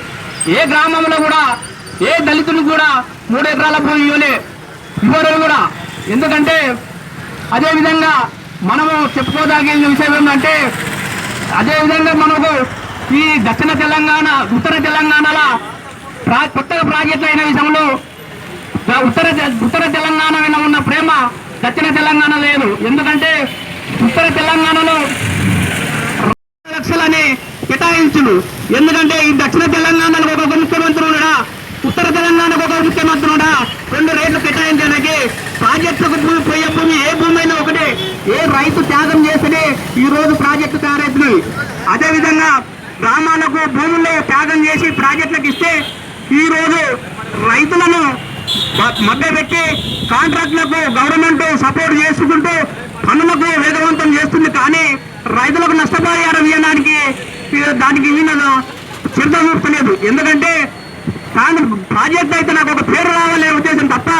ఏ గ్రామంలో కూడా ఏ దళితులకు కూడా 3 ఎకరాల భూమి ఇవ్వరు కూడా. ఎందుకంటే అదేవిధంగా మనము చెప్పుకోదగిన విషయం ఏంటంటే అదేవిధంగా మనకు ఈ దక్షిణ తెలంగాణ ఉత్తర తెలంగాణలో కొత్తగా ప్రాజెక్టులు అయిన విషయంలో ఉత్తర తెలంగాణ మీద ఉన్న ప్రేమ దక్షిణ తెలంగాణ లేదు. ఎందుకంటే ఉత్తర తెలంగాణలో లక్షలని కేటాయించుడు. ఎందుకంటే ఈ దక్షిణ తెలంగాణలో ఒక ముఖ్యమంత్రి ఉన్నాడా, ఉత్తర తెలంగాణకు ఒక ముఖ్యమంత్రి ఉన్నాడా, 2 రేట్లు కేటాయించడానికి ప్రాజెక్టుకు భూమి పోయే భూమి ఏ భూమి అయినా ఒకటే. ఏ రైతు త్యాగం చేస్తేనే ఈ రోజు ప్రాజెక్టు తయారవుతున్నాయి. అదేవిధంగా గ్రామాలకు భూముల్లో త్యాగం చేసి ప్రాజెక్టులకు ఇస్తే ఈ రోజు రైతులను మభ్యపెట్టి కాంట్రాక్టులకు గవర్నమెంట్ సపోర్ట్ చేసుకుంటూ పనులకు వేగవంతం చేస్తుంది. కానీ రైతులకు నష్టపరిహారం ఇవ్వడానికి దానికి శ్రద్ధ చూపలేదు. ఎందుకంటే ప్రాజెక్ట్ అయితే నాకు ఒక పేరు రావాలనే ఉద్దేశం తప్ప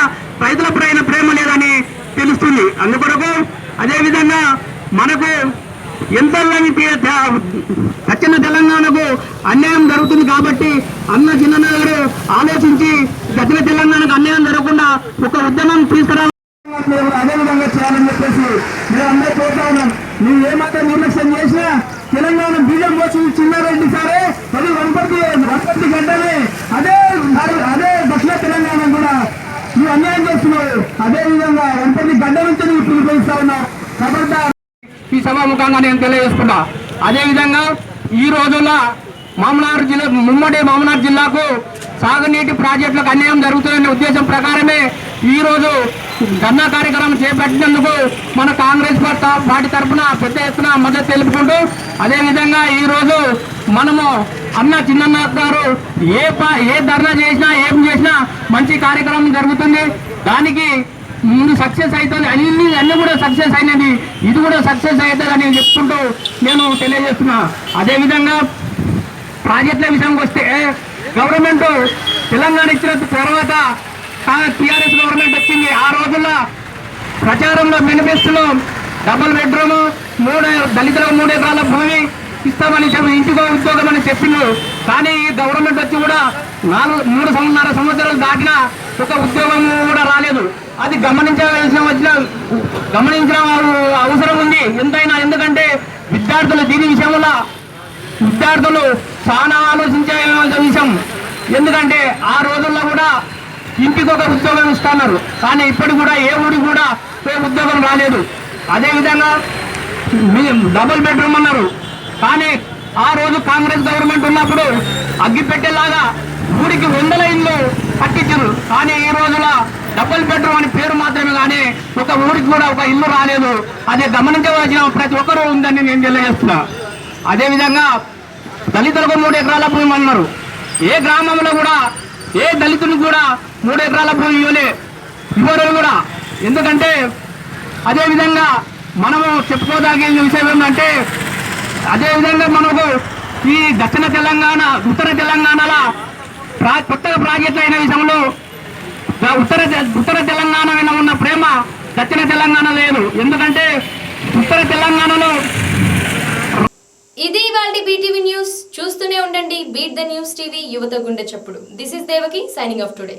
రైతుల పైన ప్రేమ లేదని తెలుస్తుంది. అందుకొరకు అదేవిధంగా మనకు ఎంతో దక్షిణ తెలంగాణకు అన్యాయం జరుగుతుంది కాబట్టి అన్న చిన్న గారు ఆలోచించి దక్షిణ తెలంగాణకు అన్యాయం జరగకుండా ఒక ఉద్యమం తీసుకురావాలి, అదేవిధంగా చేయాలని చెప్పేసి మేము అందరూ కోరుతా ఉన్నాం. నువ్వు ఏమాత్రం నిర్లక్ష్యం చేసినా తెలంగాణ బీజం వచ్చి చిన్నారెడ్డి సారే అది వనపర్తి గడ్డనే అదే దక్షిణ తెలంగాణ కూడా నువ్వు అన్యాయం చేస్తున్నావు. అదేవిధంగా వనపర్తి గడ్డ నుంచి నువ్వు పిలుపునిస్తా ఉన్నావు. కాబట్టి ఈ సభాముఖంగా నేను తెలియజేస్తున్నా. అదేవిధంగా ఈ రోజుల్లో ఉమ్మడి మామనార్ జిల్లాకు సాగునీటి ప్రాజెక్టులకు అన్యాయం జరుగుతుందనే ఉద్దేశం ప్రకారమే ఈ రోజు ధర్నా కార్యక్రమం చేపట్టినందుకు మన కాంగ్రెస్ పార్టీ తరఫున పెద్ద ఎత్తున మద్దతు తెలుపుకుంటూ, అదేవిధంగా ఈ రోజు మనము అన్న చిన్న గారు ఏ ధర్నా చేసినా ఏం చేసినా మంచి కార్యక్రమం జరుగుతుంది. దానికి ముందు సక్సెస్ అవుతుంది, అన్ని కూడా సక్సెస్ అయినది, ఇది కూడా సక్సెస్ అవుతుందని చెప్పుకుంటూ నేను తెలియజేస్తున్నా. అదేవిధంగా ప్రాజెక్టుల విషయానికి వస్తే గవర్నమెంట్ తెలంగాణ ఇచ్చిన తర్వాత టీఆర్ఎస్ గవర్నమెంట్ వచ్చింది. ఆ రోజుల్లో ప్రచారంలో మేనిఫెస్టోలో డబుల్ బెడ్రూమ్, దళితులకు 3 ఎకరాల భూమి ఇస్తామని ఇంటికో ఉద్యోగం అని చెప్పిండు. కానీ ఈ గవర్నమెంట్ వచ్చి కూడా 3.5 సంవత్సరాలు దాటినా ఒక ఉద్యోగం కూడా రాలేదు. అది గమనించిన అవసరం ఉంది ఎంతైనా. ఎందుకంటే విద్యార్థులు దీని విషయంలో చాలా ఆలోచించే విషయం. ఎందుకంటే ఆ రోజుల్లో కూడా ఇంటికి ఒక ఉద్యోగం ఇస్తున్నారు, కానీ ఇప్పటికి కూడా ఏ ఊరికి కూడా ఉద్యోగం రాలేదు. అదేవిధంగా డబుల్ బెడ్రూమ్ అన్నారు, కానీ ఆ రోజు కాంగ్రెస్ గవర్నమెంట్ ఉన్నప్పుడు అగ్గిపెట్టేలాగా ఊరికి 100 ఇళ్ళు కట్టించారు. కానీ ఈ రోజుల డబుల్ బెడ్రూమ్ అని పేరు మాత్రమే, కానీ ఒక ఊరికి కూడా ఒక ఇల్లు రాలేదు. అదే గమనించవలసిన ప్రతి ఒక్కరూ ఉందని నేను తెలియజేస్తున్నా. అదేవిధంగా దళితులకు 3 ఎకరాల భూమి అన్నారు. ఏ గ్రామంలో కూడా ఏ దళితులకు కూడా 3 ఎకరాల భూమి ఇవ్వరు కూడా. ఎందుకంటే అదేవిధంగా మనము చెప్పుకోదగిన విషయం ఏంటంటే అదేవిధంగా మనకు ఈ దక్షిణ తెలంగాణ ఉత్తర తెలంగాణలో కొత్తగా ప్రాజెక్టులు అయిన విషయంలో ఉత్తర తెలంగాణ మీద ఉన్న ప్రేమ దక్షిణ తెలంగాణ లేదు. ఎందుకంటే ఉత్తర తెలంగాణలో ఇది ఇవాల్టి బీటీవీ న్యూస్. చూస్తూనే ఉండండి బీట్ ద న్యూస్ టీవీ, యువత గుండె చప్పుడు. This is Devaki signing off today.